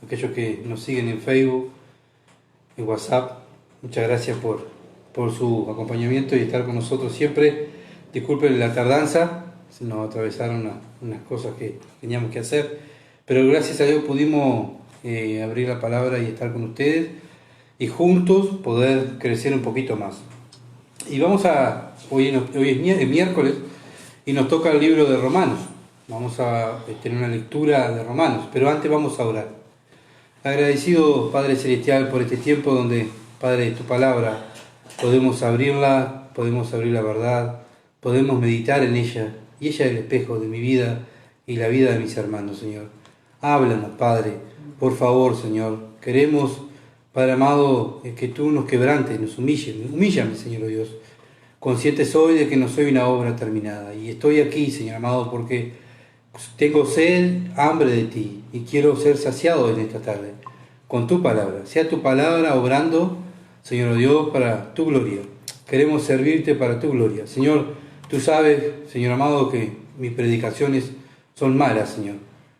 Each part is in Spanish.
aquellos que nos siguen en Facebook, en WhatsApp. Muchas gracias por su acompañamiento y estar con nosotros siempre. Disculpen la tardanza, se nos atravesaron unas cosas que teníamos que hacer, pero gracias a Dios pudimos abrir la palabra y estar con ustedes y juntos poder crecer un poquito más. Y hoy es miércoles y nos toca el libro de Romanos. Vamos a tener una lectura de Romanos, pero antes vamos a orar. Agradecido, Padre Celestial, por este tiempo donde, Padre, tu palabra, podemos abrir la verdad, podemos meditar en ella, y ella es el espejo de mi vida y la vida de mis hermanos, Señor. Háblanos, Padre, por favor, Señor. Queremos, Padre amado, que tú nos quebrantes, nos humilles. Humíllame, Señor Dios. Consciente soy de que no soy una obra terminada, y estoy aquí, Señor amado, porque tengo sed, hambre de ti, y quiero ser saciado en esta tarde con tu palabra. Sea tu palabra obrando, Señor Dios, para tu gloria. Queremos servirte para tu gloria. Señor, tú sabes, Señor amado, que mis predicaciones son malas, Señor.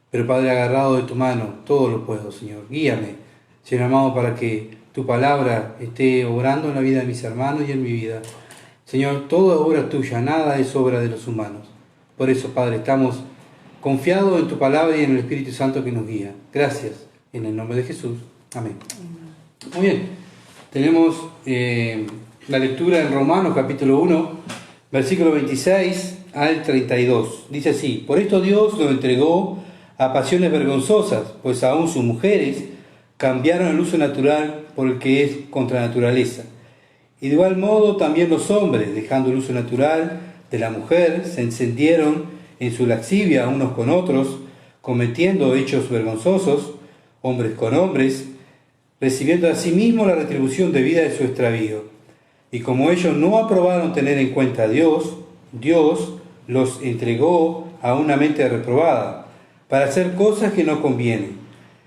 Pero Padre, agarrado de tu mano, todo lo puedo, Señor. Guíame, Señor amado, para que tu palabra esté obrando en la vida de mis hermanos y en mi vida. Señor, toda obra tuya, nada es obra de los humanos. Por eso, Padre, estamos confiados en tu palabra y en el Espíritu Santo que nos guía. Gracias, en el nombre de Jesús. Amén. Muy bien, tenemos la lectura en Romanos capítulo 1, versículo 26 al 32. Dice así: por esto Dios lo entregó a pasiones vergonzosas, pues aún sus mujeres cambiaron el uso natural por el que es contra naturaleza. Y de igual modo también los hombres, dejando el uso natural de la mujer, se encendieron en su lascivia unos con otros, cometiendo hechos vergonzosos, hombres con hombres, recibiendo a sí mismos la retribución debida de su extravío. Y como ellos no aprobaron tener en cuenta a Dios, Dios los entregó a una mente reprobada, para hacer cosas que no convienen,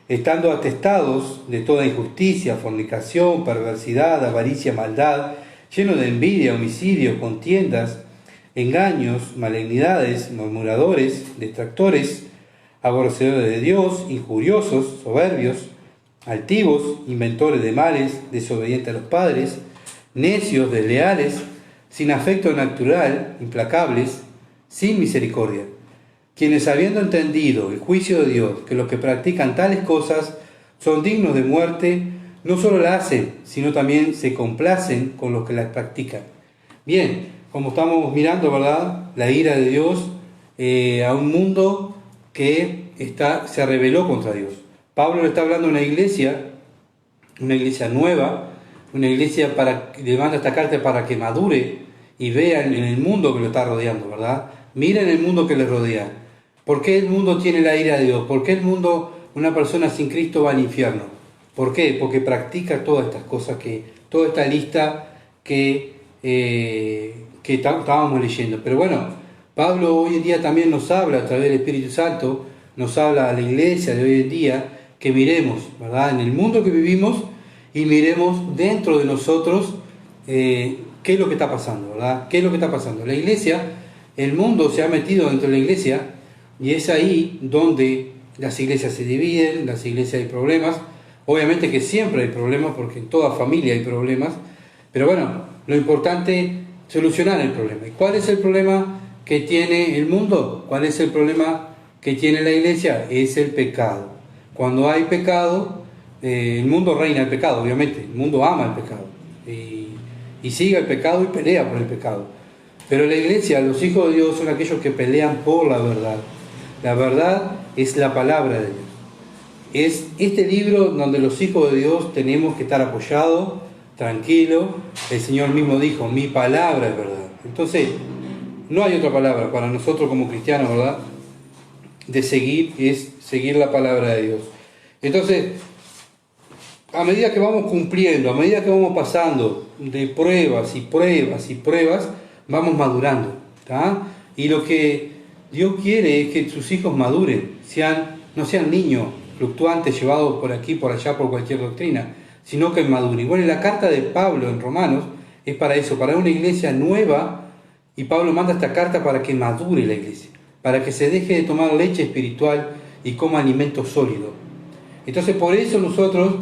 estando atestados de toda injusticia, fornicación, perversidad, avaricia, maldad, lleno de envidia, homicidio, contiendas, engaños, malignidades, murmuradores, detractores, aborrecedores de Dios, injuriosos, soberbios, altivos, inventores de males, desobedientes a los padres, necios, desleales, sin afecto natural, implacables, sin misericordia, quienes habiendo entendido el juicio de Dios, que los que practican tales cosas son dignos de muerte, no solo la hacen, sino también se complacen con los que las practican. Bien, como estamos mirando, ¿verdad?, la ira de Dios a un mundo que se rebeló contra Dios. Pablo le está hablando a una iglesia nueva, una iglesia le manda esta carta para que madure y vea en el mundo que lo está rodeando, ¿verdad? Miren el mundo que le rodea. ¿Por qué el mundo tiene la ira de Dios? ¿Por qué el mundo, una persona sin Cristo, va al infierno? ¿Por qué? Porque practica todas estas cosas, toda esta lista que estábamos leyendo. Pero bueno, Pablo hoy en día también nos habla a través del Espíritu Santo, nos habla a la iglesia de hoy en día, que miremos, ¿verdad?, en el mundo que vivimos y miremos dentro de nosotros qué es lo que está pasando, ¿verdad? ¿Qué es lo que está pasando? La iglesia, el mundo se ha metido dentro de la iglesia y es ahí donde las iglesias se dividen, las iglesias hay problemas. Obviamente que siempre hay problemas porque en toda familia hay problemas, pero bueno, lo importante es solucionar el problema. ¿Y cuál es el problema que tiene el mundo? ¿Cuál es el problema que tiene la iglesia? Es el pecado. Cuando hay pecado, el mundo reina el pecado, obviamente. El mundo ama el pecado y sigue el pecado y pelea por el pecado. Pero la iglesia, los hijos de Dios, son aquellos que pelean por la verdad. La verdad es la palabra de Dios. Es este libro donde los hijos de Dios tenemos que estar apoyados, tranquilos. El Señor mismo dijo: mi palabra es verdad. Entonces, no hay otra palabra para nosotros como cristianos, ¿verdad?, de seguir, es seguir la palabra de Dios. Entonces, a medida que vamos cumpliendo, a medida que vamos pasando de pruebas y pruebas y pruebas, vamos madurando, ¿tá? Y lo que Dios quiere es que sus hijos maduren, no sean niños fluctuantes llevados por aquí, por allá, por cualquier doctrina, sino que maduren. Bueno, la carta de Pablo en Romanos es para eso, para una iglesia nueva, y Pablo manda esta carta para que madure la iglesia, para que se deje de tomar leche espiritual y coma alimento sólido. Entonces por eso nosotros,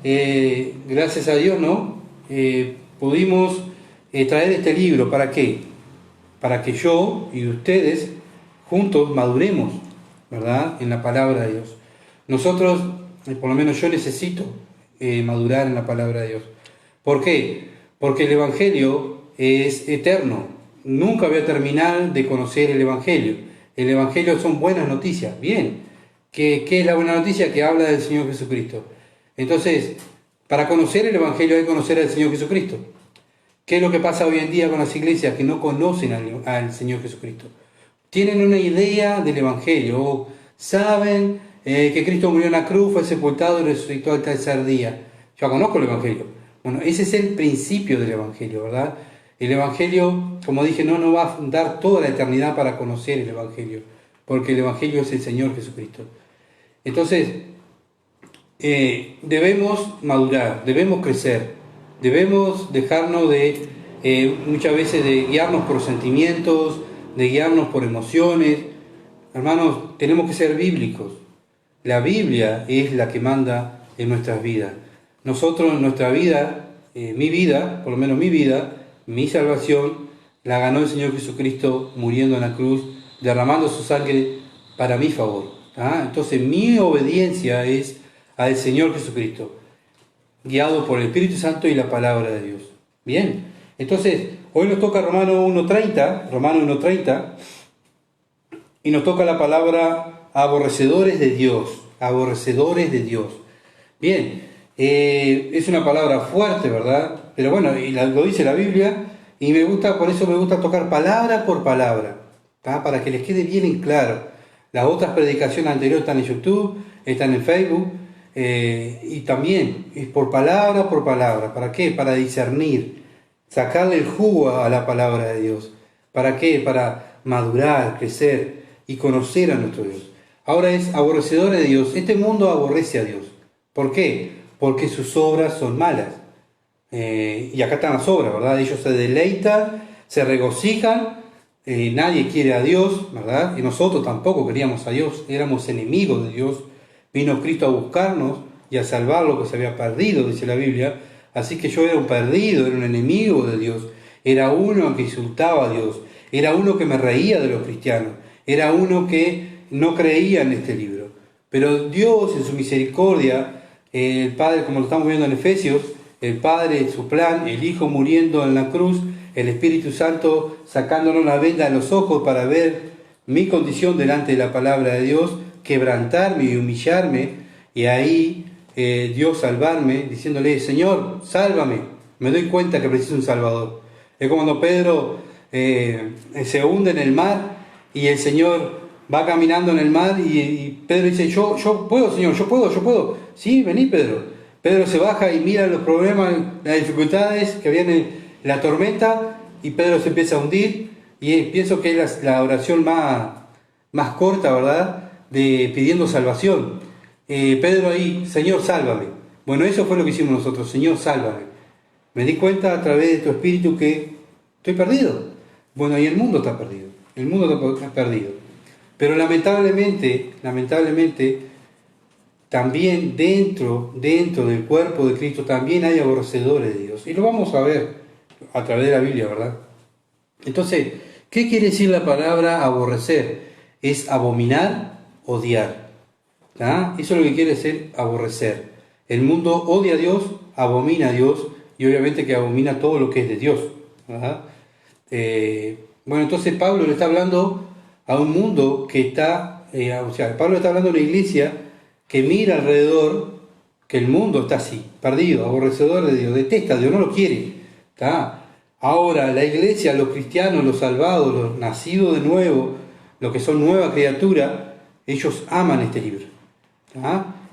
gracias a Dios, ¿no? Pudimos traer este libro. ¿Para qué? Para que yo y ustedes juntos maduremos, ¿verdad? En la palabra de Dios. Nosotros, por lo menos yo necesito madurar en la palabra de Dios. ¿Por qué? Porque el Evangelio es eterno. Nunca voy a terminar de conocer el Evangelio. El Evangelio son buenas noticias. Bien. ¿Qué es la buena noticia? Que habla del Señor Jesucristo. Entonces, para conocer el Evangelio hay que conocer al Señor Jesucristo. ¿Qué es lo que pasa hoy en día con las iglesias que no conocen al Señor Jesucristo? Tienen una idea del Evangelio, o saben que Cristo murió en la cruz, fue sepultado y resucitó al tercer día. Yo conozco el Evangelio. Bueno, ese es el principio del Evangelio, ¿verdad? El Evangelio, como dije, no nos va a dar toda la eternidad para conocer el Evangelio, porque el Evangelio es el Señor Jesucristo. Entonces, debemos madurar, debemos crecer, debemos dejarnos de, muchas veces, de guiarnos por sentimientos, de guiarnos por emociones. Hermanos, tenemos que ser bíblicos. La Biblia es la que manda en nuestras vidas. Nosotros en nuestra vida, mi vida, por lo menos mi vida, mi salvación, la ganó el Señor Jesucristo muriendo en la cruz, derramando su sangre para mi favor. Entonces mi obediencia es al Señor Jesucristo, guiado por el Espíritu Santo y la palabra de Dios. Bien, entonces hoy nos toca Romanos 1.30, y nos toca la palabra aborrecedores de Dios, aborrecedores de Dios. Bien, es una palabra fuerte, ¿verdad? Pero bueno, y lo dice la Biblia, y por eso me gusta tocar palabra por palabra, para que les quede bien en claro. Las otras predicaciones anteriores están en YouTube, están en Facebook, y también es por palabra por palabra. ¿Para qué? Para discernir, sacarle el jugo a la palabra de Dios. ¿Para qué? Para madurar, crecer y conocer a nuestro Dios. Ahora es aborrecedor de Dios. Este mundo aborrece a Dios. ¿Por qué? Porque sus obras son malas. Y acá están las obras, ¿verdad? Ellos se deleitan, se regocijan. Nadie quiere a Dios, ¿verdad? Y nosotros tampoco queríamos a Dios, éramos enemigos de Dios. Vino Cristo a buscarnos y a salvar lo que se había perdido, dice la Biblia. Así que yo era un perdido, era un enemigo de Dios. Era uno que insultaba a Dios. Era uno que me reía de los cristianos. Era uno que no creía en este libro. Pero Dios, en su misericordia, el Padre, como lo estamos viendo en Efesios, el Padre, su plan, el Hijo muriendo en la cruz, el Espíritu Santo sacándonos la venda de los ojos para ver mi condición delante de la palabra de Dios, quebrantarme y humillarme, y ahí Dios salvarme, diciéndole: Señor, sálvame, me doy cuenta que preciso un Salvador. Es como cuando Pedro se hunde en el mar y el Señor va caminando en el mar y Pedro dice: yo puedo, Señor, yo puedo. Sí, vení, Pedro. Pedro se baja y mira los problemas, las dificultades que viene la tormenta, y Pedro se empieza a hundir, y pienso que es la oración más corta, ¿verdad?, pidiendo salvación. Pedro ahí: Señor, sálvame. Bueno, eso fue lo que hicimos nosotros: Señor, sálvame. Me di cuenta a través de tu Espíritu que estoy perdido. Bueno, y el mundo está perdido. El mundo está perdido. Pero lamentablemente, también dentro del cuerpo de Cristo también hay aborrecedores de Dios. Y lo vamos a ver a través de la Biblia, ¿verdad? Entonces, ¿qué quiere decir la palabra aborrecer? Es abominar, odiar. Eso es lo que quiere decir aborrecer. El mundo odia a Dios, abomina a Dios, y obviamente que abomina todo lo que es de Dios. Bueno, entonces Pablo le está hablando a un mundo que está, Pablo está hablando a una iglesia que mira alrededor, que el mundo está así, perdido, aborrecedor de Dios, detesta a Dios, no lo quiere. Ahora la iglesia, los cristianos, los salvados, los nacidos de nuevo, los que son nueva criatura, ellos aman este libro.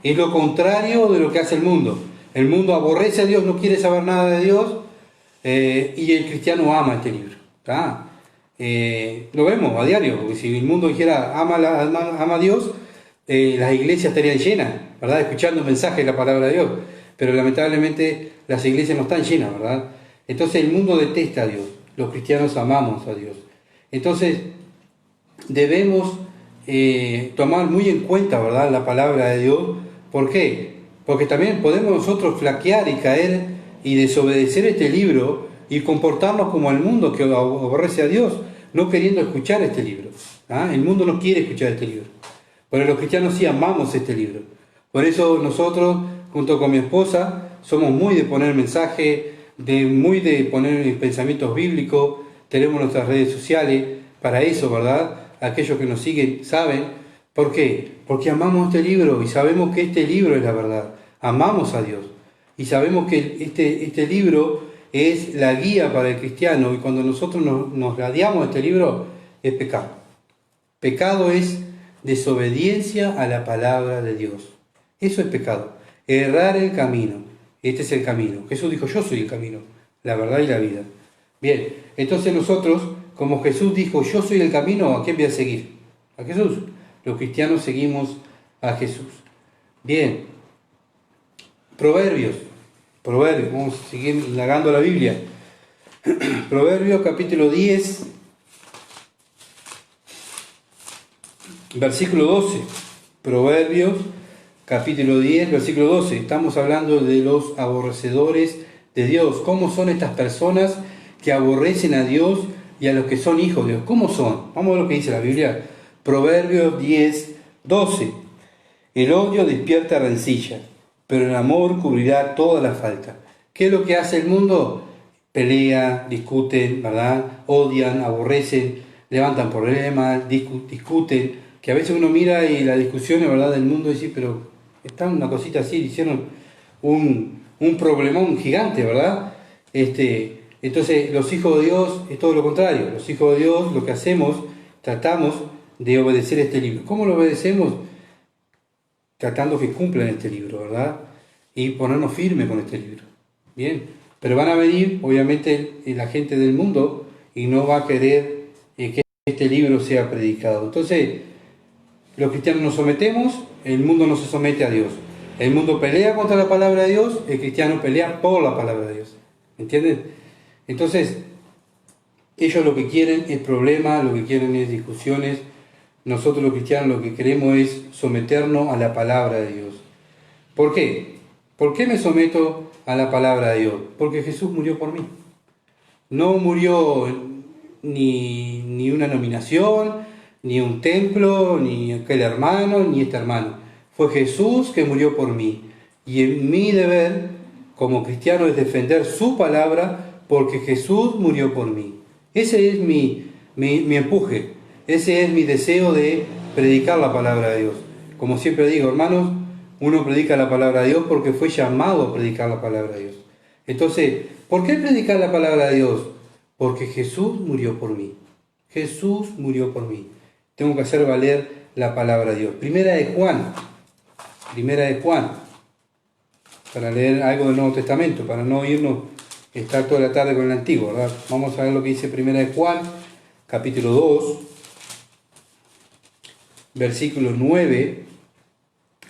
Es lo contrario de lo que hace el mundo. El mundo aborrece a Dios, no quiere saber nada de Dios, y el cristiano ama este libro. Lo vemos a diario, porque si el mundo dijera ama a Dios, las iglesias estarían llenas, ¿verdad?, escuchando mensajes de la palabra de Dios. Pero lamentablemente las iglesias no están llenas, ¿verdad? Entonces el mundo detesta a Dios, los cristianos amamos a Dios. Entonces debemos tomar muy en cuenta, ¿verdad?, la palabra de Dios, ¿Por qué? Porque también podemos nosotros flaquear y caer y desobedecer este libro y comportarnos como el mundo que aborrece a Dios, no queriendo escuchar este libro. El mundo no quiere escuchar este libro, pero los cristianos sí amamos este libro. Por eso nosotros, junto con mi esposa, somos muy de poner mensaje, muy de poner pensamientos bíblicos, tenemos nuestras redes sociales para eso, ¿verdad? Aquellos que nos siguen saben. ¿Por qué? Porque amamos este libro y sabemos que este libro es la verdad. Amamos a Dios y sabemos que este libro es la guía para el cristiano, y cuando nosotros nos radiamos este libro es pecado. Pecado es desobediencia a la palabra de Dios. Eso es pecado. Errar el camino. Este es el camino. Jesús dijo, yo soy el camino, la verdad y la vida. Bien, entonces nosotros, como Jesús dijo, yo soy el camino, ¿a quién voy a seguir? A Jesús. Los cristianos seguimos a Jesús. Bien. Proverbios, vamos a seguir indagando la Biblia. Proverbios capítulo 10, versículo 12. Proverbios capítulo 10, versículo 12. Estamos hablando de los aborrecedores de Dios. ¿Cómo son estas personas que aborrecen a Dios y a los que son hijos de Dios? ¿Cómo son? Vamos a ver lo que dice la Biblia. Proverbios 10, 12. El odio despierta rencilla, pero el amor cubrirá toda la falta. ¿Qué es lo que hace el mundo? Pelea, discuten, ¿verdad? Odian, aborrecen, levantan problemas, discuten, que a veces uno mira y la discusión, ¿verdad?, del mundo dice, pero está una cosita así, hicieron un problemón gigante, ¿verdad? Entonces, los hijos de Dios es todo lo contrario. Los hijos de Dios lo que hacemos, tratamos de obedecer este libro. ¿Cómo lo obedecemos? Tratando que cumplan este libro, ¿verdad? Y ponernos firmes con este libro. Bien, pero van a venir, obviamente, la gente del mundo y no va a querer que este libro sea predicado. Entonces, los cristianos nos sometemos, el mundo no se somete a Dios. El mundo pelea contra la palabra de Dios, el cristiano pelea por la palabra de Dios. ¿Entienden? Entonces, ellos lo que quieren es problemas, lo que quieren es discusiones. Nosotros los cristianos lo que queremos es someternos a la palabra de Dios. ¿Por qué? ¿Por qué me someto a la palabra de Dios? Porque Jesús murió por mí. No murió ni una nominación, ni un templo, ni aquel hermano, ni este hermano. Fue Jesús que murió por mí. Y mi deber como cristiano es defender su palabra porque Jesús murió por mí. Ese es mi empuje. Ese es mi deseo de predicar la palabra de Dios. Como siempre digo, hermanos, uno predica la palabra de Dios porque fue llamado a predicar la palabra de Dios. Entonces, ¿por qué predicar la palabra de Dios? Porque Jesús murió por mí. Jesús murió por mí. Tengo que hacer valer la palabra de Dios. Primera de Juan, para leer algo del Nuevo Testamento, para no irnos, estar toda la tarde con el Antiguo, ¿verdad? Vamos a ver lo que dice Primera de Juan, capítulo 2, versículos 9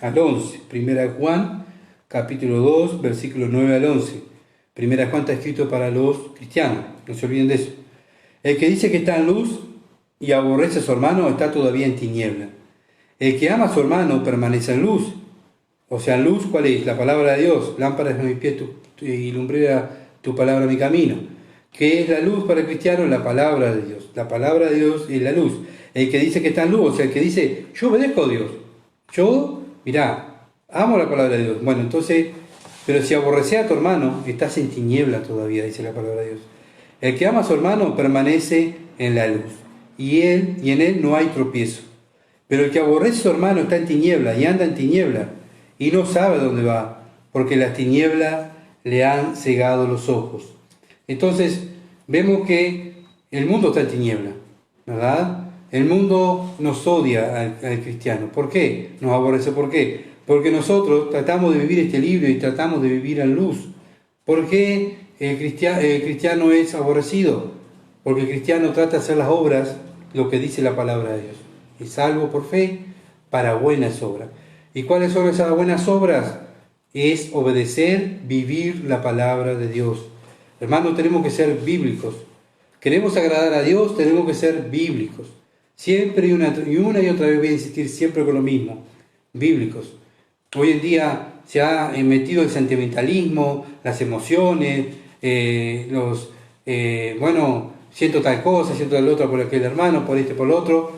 al 11. Primera de Juan, capítulo 2, versículos 9 al 11. Primera de Juan está escrito para los cristianos, no se olviden de eso. El que dice que está en luz y aborrece a su hermano está todavía en tiniebla. El que ama a su hermano permanece en luz. O sea, luz, ¿cuál es? La palabra de Dios. Lámpara es a mis pies y lumbrera tu palabra mi camino. ¿Qué es la luz para el cristiano? La palabra de Dios. La palabra de Dios es la luz. El que dice que está en luz, o sea, el que dice, yo obedezco a Dios. Yo, mirá, amo la palabra de Dios. Bueno, entonces, pero si aborreces a tu hermano, estás en tiniebla todavía, dice la palabra de Dios. El que ama a su hermano permanece en la luz. Y en él no hay tropiezo. Pero el que aborrece a su hermano está en tiniebla y anda en tiniebla y no sabe dónde va, porque las tinieblas le han cegado los ojos. Entonces, vemos que el mundo está en tiniebla, ¿verdad? El mundo nos odia al cristiano. ¿Por qué? Nos aborrece. ¿Por qué? Porque nosotros tratamos de vivir este libro y tratamos de vivir en luz. ¿Por qué el cristiano es aborrecido? Porque el cristiano trata de hacer las obras, lo que dice la palabra de Dios. Es salvo por fe para buenas obras. ¿Y cuáles son esas buenas obras? Es obedecer, vivir la palabra de Dios. Hermanos, tenemos que ser bíblicos. Queremos agradar a Dios, tenemos que ser bíblicos. Siempre y una y otra vez voy a insistir siempre con lo mismo. Bíblicos. Hoy en día se ha metido el sentimentalismo, las emociones, siento tal cosa, siento tal otra por aquel hermano, por este, por el otro,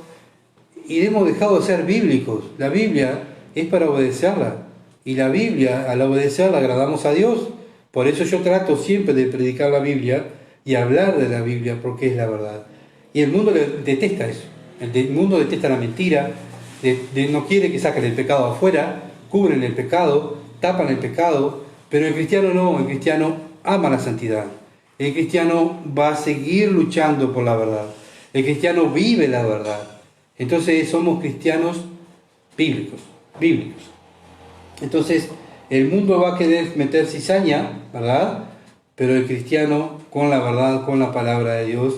y hemos dejado de ser bíblicos. La Biblia es para obedecerla, y la Biblia, al obedecerla, agradamos a Dios. Por eso yo trato siempre de predicar la Biblia y hablar de la Biblia, porque es la verdad. Y el mundo detesta eso. El mundo detesta la mentira, no quiere que saquen el pecado afuera, cubren el pecado, tapan el pecado, pero el cristiano no, el cristiano ama la santidad. El cristiano va a seguir luchando por la verdad. El cristiano vive la verdad. Entonces somos cristianos bíblicos. Entonces el mundo va a querer meter cizaña, ¿verdad? Pero el cristiano, con la verdad, con la palabra de Dios,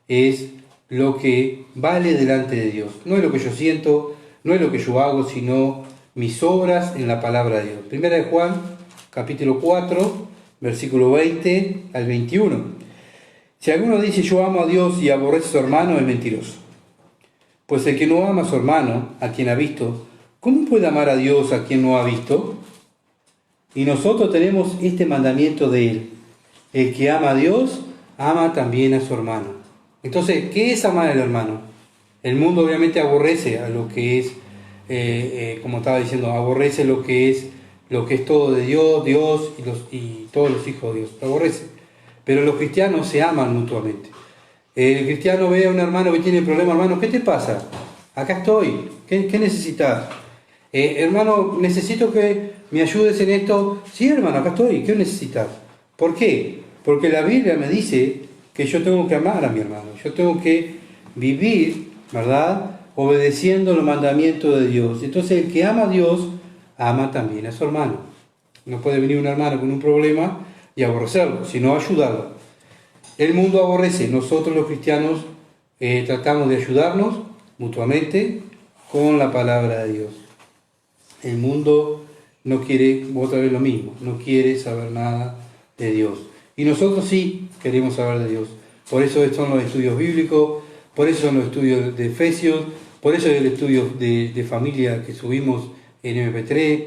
es lo que vale delante de Dios. No es lo que yo siento, no es lo que yo hago, sino mis obras en la palabra de Dios. Primera de Juan, capítulo 4, versículo 20 al 21. Si alguno dice yo amo a Dios y aborrece a su hermano, es mentiroso. Pues el que no ama a su hermano, a quien ha visto, ¿cómo puede amar a Dios a quien no ha visto? Y nosotros tenemos este mandamiento de él. El que ama a Dios, ama también a su hermano. Entonces, ¿qué es amar al hermano? El mundo obviamente aborrece a lo que es, como estaba diciendo, aborrece lo que es todo de Dios y todos los hijos de Dios. Lo aborrece. Pero los cristianos se aman mutuamente. El cristiano ve a un hermano que tiene problema, hermano, ¿qué te pasa? Acá estoy. ¿Qué necesitas? Hermano, necesito que me ayudes en esto. Sí, hermano, acá estoy. ¿Qué necesitas? ¿Por qué? Porque la Biblia me dice que yo tengo que amar a mi hermano. Yo tengo que vivir, ¿verdad?, obedeciendo los mandamientos de Dios. Entonces el que ama a Dios, ama también a su hermano. No puede venir un hermano con un problema y aborrecerlo, sino ayudarlo. El mundo aborrece. Nosotros los cristianos tratamos de ayudarnos mutuamente con la palabra de Dios. El mundo no quiere, otra vez lo mismo, no quiere saber nada de Dios. Y nosotros sí queremos saber de Dios. Por eso son los estudios bíblicos, por eso son los estudios de Efesios, por eso es el estudio de familia que subimos en MP3.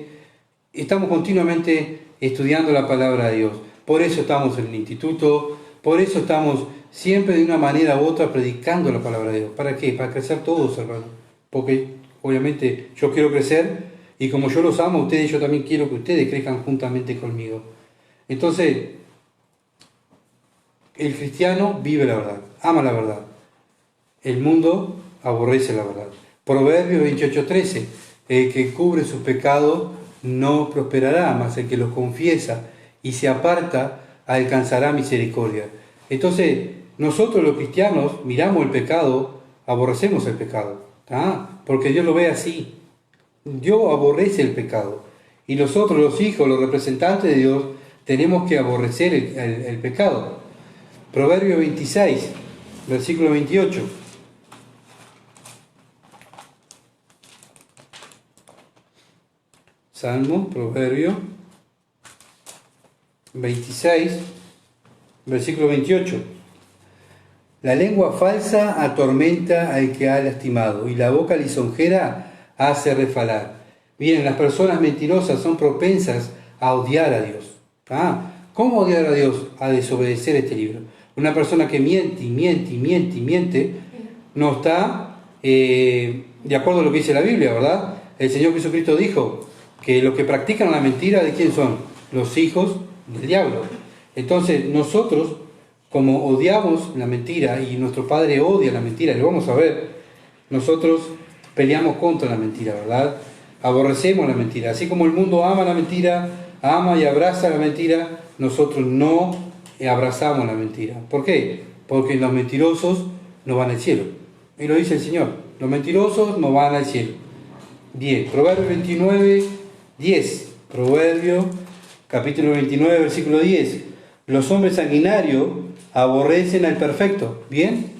Estamos continuamente estudiando la palabra de Dios. Por eso estamos en el instituto, por eso estamos siempre de una manera u otra predicando la palabra de Dios. ¿Para qué? Para crecer todos, hermanos. Porque obviamente yo quiero crecer y como yo los amo a ustedes, yo también quiero que ustedes crezcan juntamente conmigo. Entonces, el cristiano vive la verdad, ama la verdad. El mundo aborrece la verdad. Proverbios 28:13. El que cubre sus pecados no prosperará, mas el que los confiesa y se aparta alcanzará misericordia. Entonces, nosotros los cristianos miramos el pecado, aborrecemos el pecado, porque Dios lo ve así. Dios aborrece el pecado. Y nosotros, los hijos, los representantes de Dios, tenemos que aborrecer el pecado. Proverbio 26, versículo 28. Salmo, Proverbio 26, versículo 28. La lengua falsa atormenta al que ha lastimado y la boca lisonjera hace refalar. Bien, las personas mentirosas son propensas a odiar a Dios. ¿Cómo odiar a Dios? A desobedecer este libro. Una persona que miente no está de acuerdo a lo que dice la Biblia, ¿verdad? El Señor Jesucristo dijo que los que practican la mentira, ¿de quién son? Los hijos del diablo. Entonces nosotros, como odiamos la mentira y nuestro Padre odia la mentira, y lo vamos a ver, nosotros peleamos contra la mentira, ¿verdad? Aborrecemos la mentira. Así como el mundo ama la mentira, ama y abraza la mentira, nosotros no abrazamos la mentira. ¿Por qué? Porque los mentirosos no van al cielo. Y lo dice el Señor, los mentirosos no van al cielo. Bien, Proverbio 29, 10. Proverbio, capítulo 29, versículo 10. Los hombres sanguinarios aborrecen al perfecto. ¿Bien?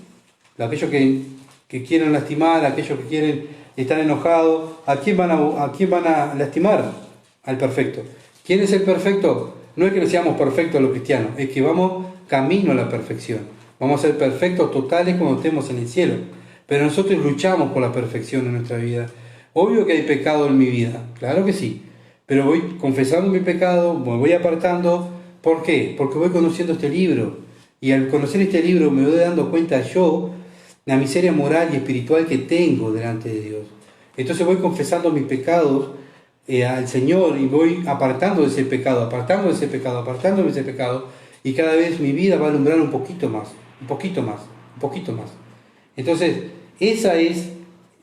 Aquellos que quieren lastimar, aquellos que quieren estar enojados, ¿a quién van a lastimar? Al perfecto. ¿Quién es el perfecto? No es que no seamos perfectos los cristianos, es que vamos camino a la perfección. Vamos a ser perfectos totales cuando estemos en el cielo. Pero nosotros luchamos por la perfección en nuestra vida. Obvio que hay pecado en mi vida, claro que sí. pero voy confesando mi pecado, me voy apartando. ¿Por qué? Porque voy conociendo este libro. Y al conocer este libro me voy dando cuenta yo la miseria moral y espiritual que tengo delante de Dios. Entonces voy confesando mis pecados al Señor y voy apartando de ese pecado, apartando de ese pecado, apartando de ese pecado. Y cada vez mi vida va a alumbrar un poquito más, un poquito más, un poquito más. Entonces, ese es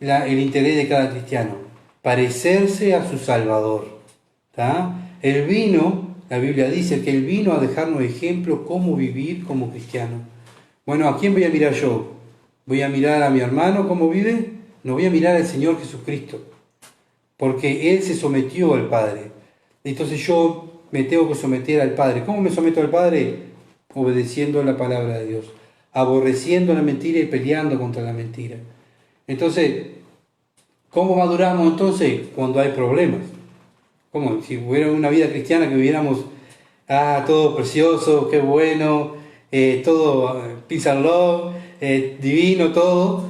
el interés de cada cristiano, parecerse a su Salvador. ¿Tá? Él vino, la Biblia dice que Él vino a dejarnos ejemplo cómo vivir como cristiano. Bueno, ¿a quién voy a mirar yo? ¿Voy a mirar a mi hermano cómo vive? No, voy a mirar al Señor Jesucristo, porque Él se sometió al Padre. Entonces yo me tengo que someter al Padre. ¿Cómo me someto al Padre? Obedeciendo la palabra de Dios, aborreciendo la mentira y peleando contra la mentira. Entonces, ¿cómo maduramos entonces? Cuando hay problemas. Como si hubiera una vida cristiana que viviéramos, todo precioso, qué bueno, todo peace and love, divino, todo.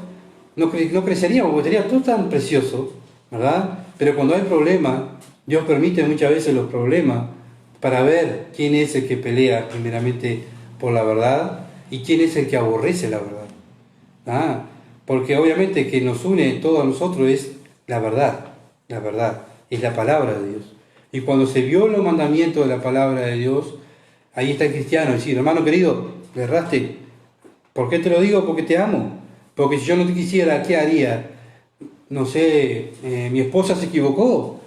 No creceríamos, porque sería todo tan precioso, ¿verdad? Pero cuando hay problemas, Dios permite muchas veces los problemas para ver quién es el que pelea primeramente por la verdad y quién es el que aborrece la verdad. Porque obviamente que nos une todos a nosotros es la verdad, es la palabra de Dios. Y cuando se vio los mandamientos de la palabra de Dios, ahí está el cristiano, decir, hermano querido, le erraste. ¿Por qué te lo digo? Porque te amo. Porque si yo no te quisiera, ¿qué haría? No sé, mi esposa se equivocó.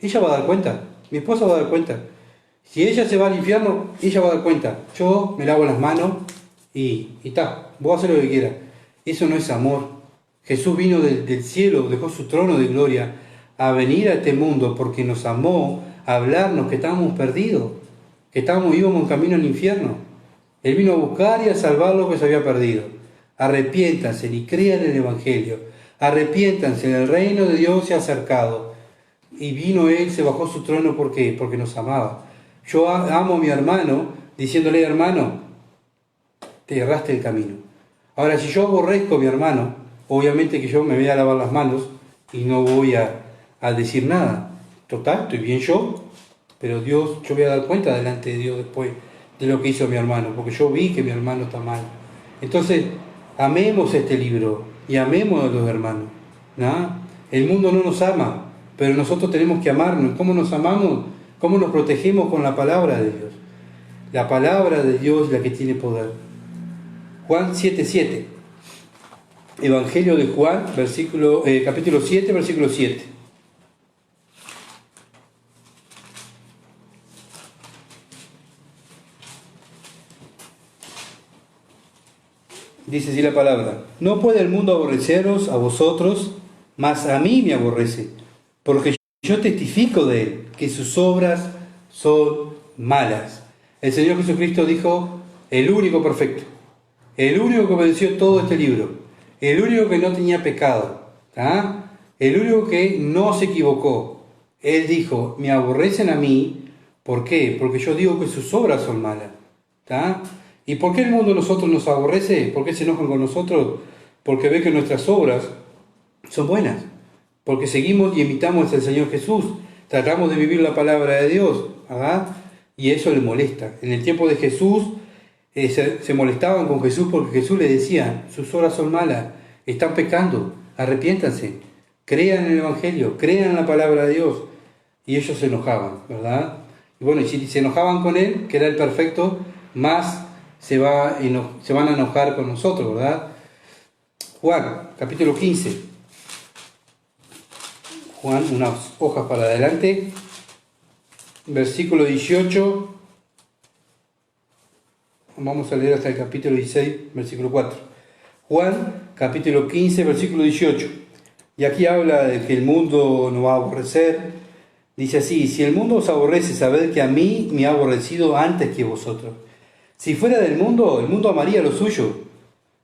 Ella va a dar cuenta, mi esposa va a dar cuenta. Si ella se va al infierno, ella va a dar cuenta. Yo me lavo las manos y está, vos haces lo que quieras. Eso no es amor. Jesús vino del cielo, dejó su trono de gloria a venir a este mundo porque nos amó, a hablarnos que estábamos perdidos, que íbamos en camino al infierno. Él vino a buscar y a salvar lo que se había perdido. Arrepiéntanse y crean en el Evangelio. Arrepiéntanse, el reino de Dios se ha acercado. Y vino Él, se bajó su trono, ¿por qué? Porque nos amaba. Yo amo a mi hermano, diciéndole, hermano, te erraste el camino. Ahora, si yo aborrezco a mi hermano, obviamente que yo me voy a lavar las manos y no voy a decir nada. Total, estoy bien yo, pero Dios, yo voy a dar cuenta delante de Dios después de lo que hizo mi hermano, porque yo vi que mi hermano está mal. Entonces, amemos este libro y amemos a los hermanos. ¿No? El mundo no nos ama, pero nosotros tenemos que amarnos. ¿Cómo nos amamos? ¿Cómo nos protegemos? Con la palabra de Dios. La palabra de Dios es la que tiene poder. Juan 7:7. Evangelio de Juan, capítulo 7, versículo 7. Dice así la palabra: no puede el mundo aborreceros a vosotros, mas a mí me aborrece, porque yo testifico de él, que sus obras son malas. El Señor Jesucristo dijo, el único perfecto, el único que obedeció todo este libro, el único que no tenía pecado, el único que no se equivocó. Él dijo, me aborrecen a mí, ¿por qué? Porque yo digo que sus obras son malas. ¿Y por qué el mundo nosotros nos aborrece? ¿Por qué se enojan con nosotros? Porque ve que nuestras obras son buenas. Porque seguimos y imitamos al Señor Jesús. Tratamos de vivir la palabra de Dios. Y eso le molesta. En el tiempo de Jesús se molestaban con Jesús porque Jesús les decía, sus obras son malas, están pecando, arrepiéntanse, crean en el Evangelio, crean en la palabra de Dios. Y ellos se enojaban, ¿verdad? Y bueno, y si se enojaban con Él, que era el perfecto, más se van a enojar con nosotros, ¿verdad? Juan, capítulo 15. Juan, unas hojas para adelante, versículo 18. Vamos a leer hasta el capítulo 16, versículo 4. Juan, capítulo 15, versículo 18. Y aquí habla de que el mundo nos va a aborrecer. Dice así, si el mundo os aborrece, sabed que a mí me ha aborrecido antes que vosotros. Si fuera del mundo, el mundo amaría lo suyo,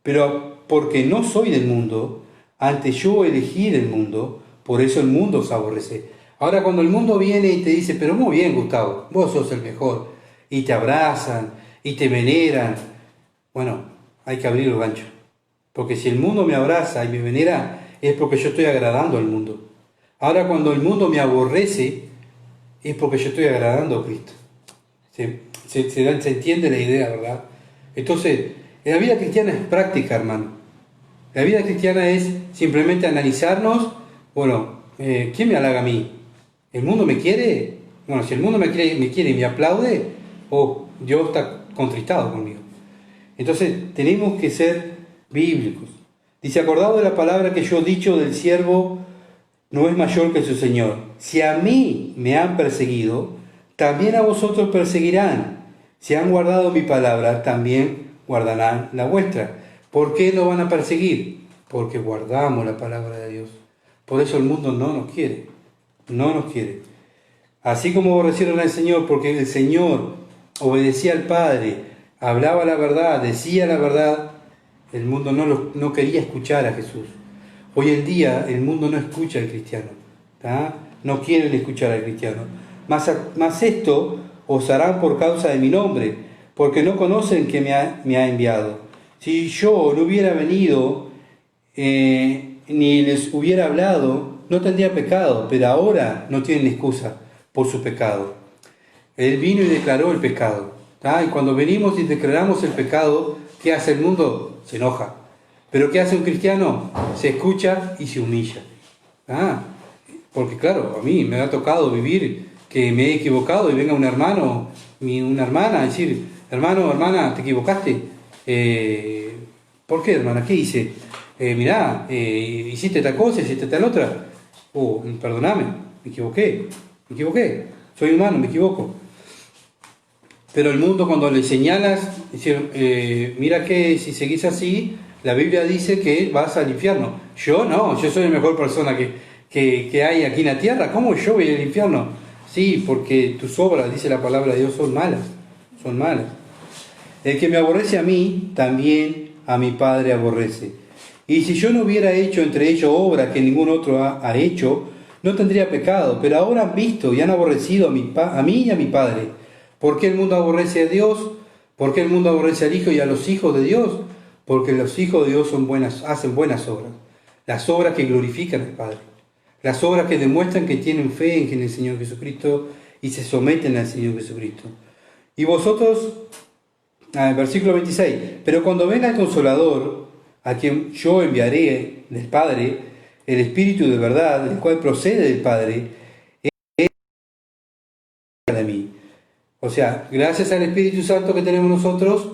pero porque no soy del mundo, antes yo elegí del mundo, por eso el mundo os aborrece. Ahora cuando el mundo viene y te dice, pero muy bien Gustavo, vos sos el mejor, y te abrazan, y te veneran, bueno, hay que abrir los ganchos, porque si el mundo me abraza y me venera, es porque yo estoy agradando al mundo. Ahora cuando el mundo me aborrece, es porque yo estoy agradando a Cristo. Se entiende la idea, ¿verdad? Entonces, la vida cristiana es práctica, hermano. La vida cristiana es simplemente analizarnos, bueno, ¿quién me halaga a mí? ¿El mundo me quiere? Bueno, si el mundo me quiere y me aplaude, oh, Dios está contristado conmigo. Entonces, tenemos que ser bíblicos. Dice, acordado de la palabra que yo he dicho del siervo, no es mayor que su Señor. Si a mí me han perseguido, también a vosotros perseguirán. Si han guardado mi palabra, también guardarán la vuestra. ¿Por qué nos van a perseguir? Porque guardamos la palabra de Dios. Por eso el mundo no nos quiere. No nos quiere. Así como aborrecieron al Señor, porque el Señor obedecía al Padre, hablaba la verdad, decía la verdad, el mundo no quería escuchar a Jesús. Hoy en día el mundo no escucha al cristiano. ¿Tá? No quieren escuchar al cristiano. Mas esto os harán por causa de mi nombre, porque no conocen que me ha enviado. Si yo no hubiera venido ni les hubiera hablado, no tendría pecado, pero ahora no tienen excusa por su pecado. Él vino y declaró el pecado. ¿Tá? Y cuando venimos y declaramos el pecado, ¿qué hace el mundo? Se enoja. Pero ¿qué hace un cristiano? Se escucha y se humilla. ¿Ah? Porque claro, a mí me ha tocado vivir que me he equivocado y venga un hermano, una hermana a decir, hermano, hermana, ¿te equivocaste? ¿Por qué, hermana? ¿Qué hice? Mirá, hiciste tal cosa, hiciste tal otra. Oh, perdóname, me equivoqué. Soy humano, me equivoco. Pero el mundo cuando le señalas, dice, mira que si seguís así, la Biblia dice que vas al infierno. Yo no, yo soy la mejor persona que hay aquí en la tierra. ¿Cómo yo voy al infierno? Sí, porque tus obras, dice la palabra de Dios, son malas. El que me aborrece a mí, también a mi Padre aborrece. Y si yo no hubiera hecho entre ellos obras que ningún otro ha hecho, no tendría pecado. Pero ahora han visto y han aborrecido a mí y a mi Padre. ¿Por qué el mundo aborrece a Dios? ¿Por qué el mundo aborrece al Hijo y a los hijos de Dios? Porque los hijos de Dios hacen buenas obras. Las obras que glorifican al Padre. Las obras que demuestran que tienen fe en el Señor Jesucristo y se someten al Señor Jesucristo. Y vosotros, versículo 26, pero cuando venga el Consolador, a quien yo enviaré del Padre, el Espíritu de verdad, el cual procede del Padre, es de mí. O sea, gracias al Espíritu Santo que tenemos nosotros,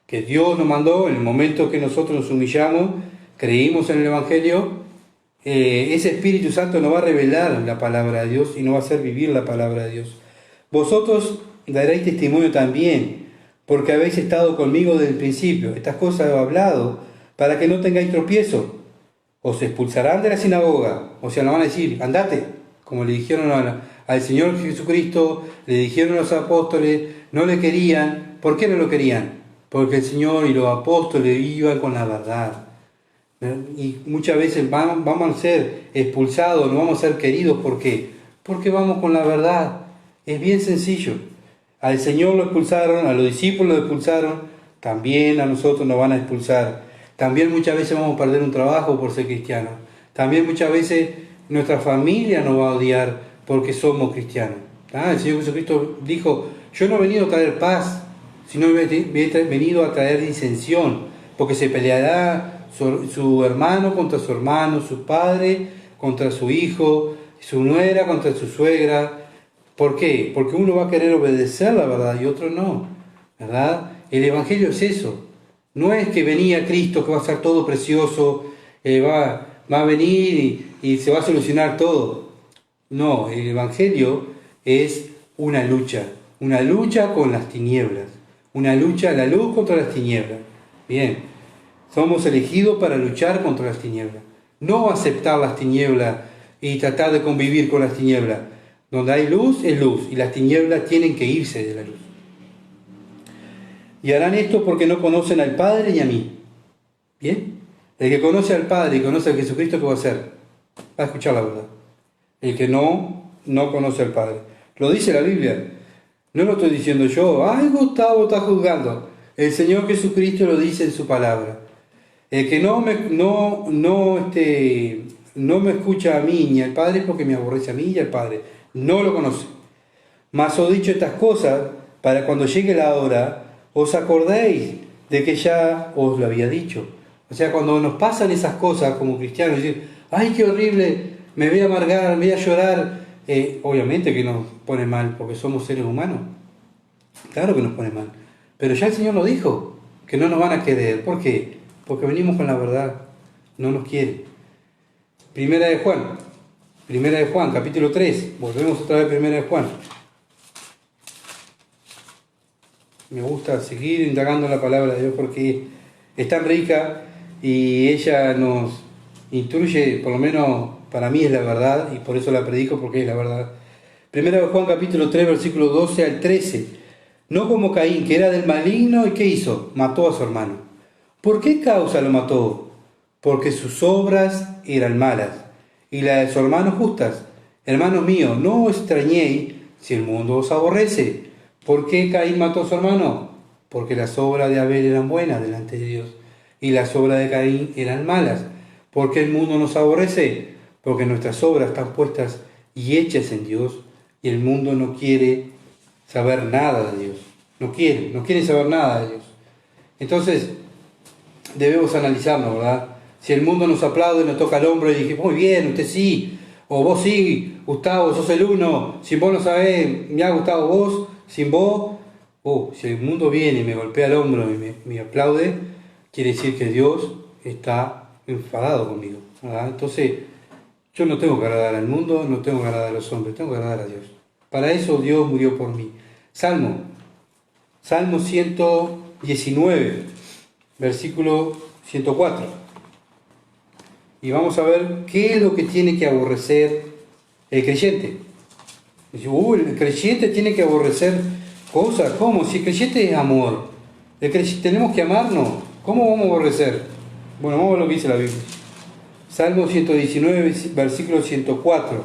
que Dios nos mandó en el momento que nosotros nos humillamos, creímos en el Evangelio, ese Espíritu Santo nos va a revelar la palabra de Dios y nos va a hacer vivir la palabra de Dios. Vosotros daréis testimonio también, porque habéis estado conmigo desde el principio. Estas cosas he hablado para que no tengáis tropiezo. Os expulsarán de la sinagoga, o sea, nos van a decir, andate, como le dijeron al Señor Jesucristo, le dijeron a los apóstoles, no le querían. ¿Por qué no lo querían? Porque el Señor y los apóstoles iban con la verdad. Y muchas veces vamos a ser expulsados, no vamos a ser queridos. ¿Por qué? Porque vamos con la verdad. Es bien sencillo. Al Señor lo expulsaron, a los discípulos lo expulsaron, también a nosotros nos van a expulsar. También muchas veces vamos a perder un trabajo por ser cristianos. También muchas veces nuestra familia nos va a odiar porque somos cristianos. El Señor Jesucristo dijo, yo no he venido a traer paz, sino he venido a traer disensión, porque se peleará su hermano contra su hermano, su padre contra su hijo, su nuera contra su suegra. ¿Por qué? Porque uno va a querer obedecer la verdad y otro no, ¿verdad? El Evangelio es eso. No es que venía Cristo, que va a ser todo precioso, va a venir y se va a solucionar todo. No, el Evangelio es una lucha con las tinieblas, una lucha, la luz contra las tinieblas. Bien, somos elegidos para luchar contra las tinieblas, no aceptar las tinieblas y tratar de convivir con las tinieblas. Donde hay luz es luz y las tinieblas tienen que irse de la luz. Y harán esto porque no conocen al Padre ni a mí. ¿Bien? El que conoce al Padre y conoce a Jesucristo, ¿qué va a hacer? Va a escuchar la verdad. El que no conoce al Padre. Lo dice la Biblia. No lo estoy diciendo yo. Ay, Gustavo está juzgando. El Señor Jesucristo lo dice en su palabra. El que no me escucha a mí ni al Padre es porque me aborrece a mí y al Padre. No lo conoce. Mas os he dicho estas cosas para cuando llegue la hora, os acordéis de que ya os lo había dicho. O sea, cuando nos pasan esas cosas como cristianos, decir, ¡ay, qué horrible! Me voy a amargar, me voy a llorar. Obviamente que nos pone mal, porque somos seres humanos. Claro que nos pone mal. Pero ya el Señor lo dijo, que no nos van a querer. ¿Por qué? Porque venimos con la verdad. No nos quiere. Primera de Juan, capítulo 3. Volvemos otra vez a Primera de Juan. Me gusta seguir indagando la palabra de Dios porque es tan rica y ella nos instruye, por lo menos para mí es la verdad y por eso la predico porque es la verdad. Primera de Juan capítulo 3 versículo 12 al 13. No como Caín, que era del maligno y ¿qué hizo? Mató a su hermano. ¿Por qué causa lo mató? Porque sus obras eran malas y las de su hermano justas. Hermanos míos, no os extrañéis si el mundo os aborrece. ¿Por qué Caín mató a su hermano? Porque las obras de Abel eran buenas delante de Dios y las obras de Caín eran malas. ¿Por qué el mundo nos aborrece? Porque nuestras obras están puestas y hechas en Dios y el mundo no quiere saber nada de Dios. No quiere saber nada de Dios. Entonces, debemos analizarnos, ¿verdad? Si el mundo nos aplaude, nos toca el hombro y dije, muy bien, usted sí, o vos sí, Gustavo, sos el uno, si vos no sabés, me ha gustado vos, sin vos, si el mundo viene y me golpea el hombro y me aplaude, quiere decir que Dios está enfadado conmigo, ¿verdad? Entonces, yo no tengo que agradar al mundo, no tengo que agradar a los hombres, tengo que agradar a Dios. Para eso Dios murió por mí. Salmo 119, versículo 104. Y vamos a ver qué es lo que tiene que aborrecer el creyente. Dice, el creyente tiene que aborrecer cosas. ¿Cómo? Si el creyente es amor, tenemos que amarnos. ¿Cómo vamos a aborrecer? Bueno, vamos a ver lo que dice la Biblia. Salmo 119, versículo 104.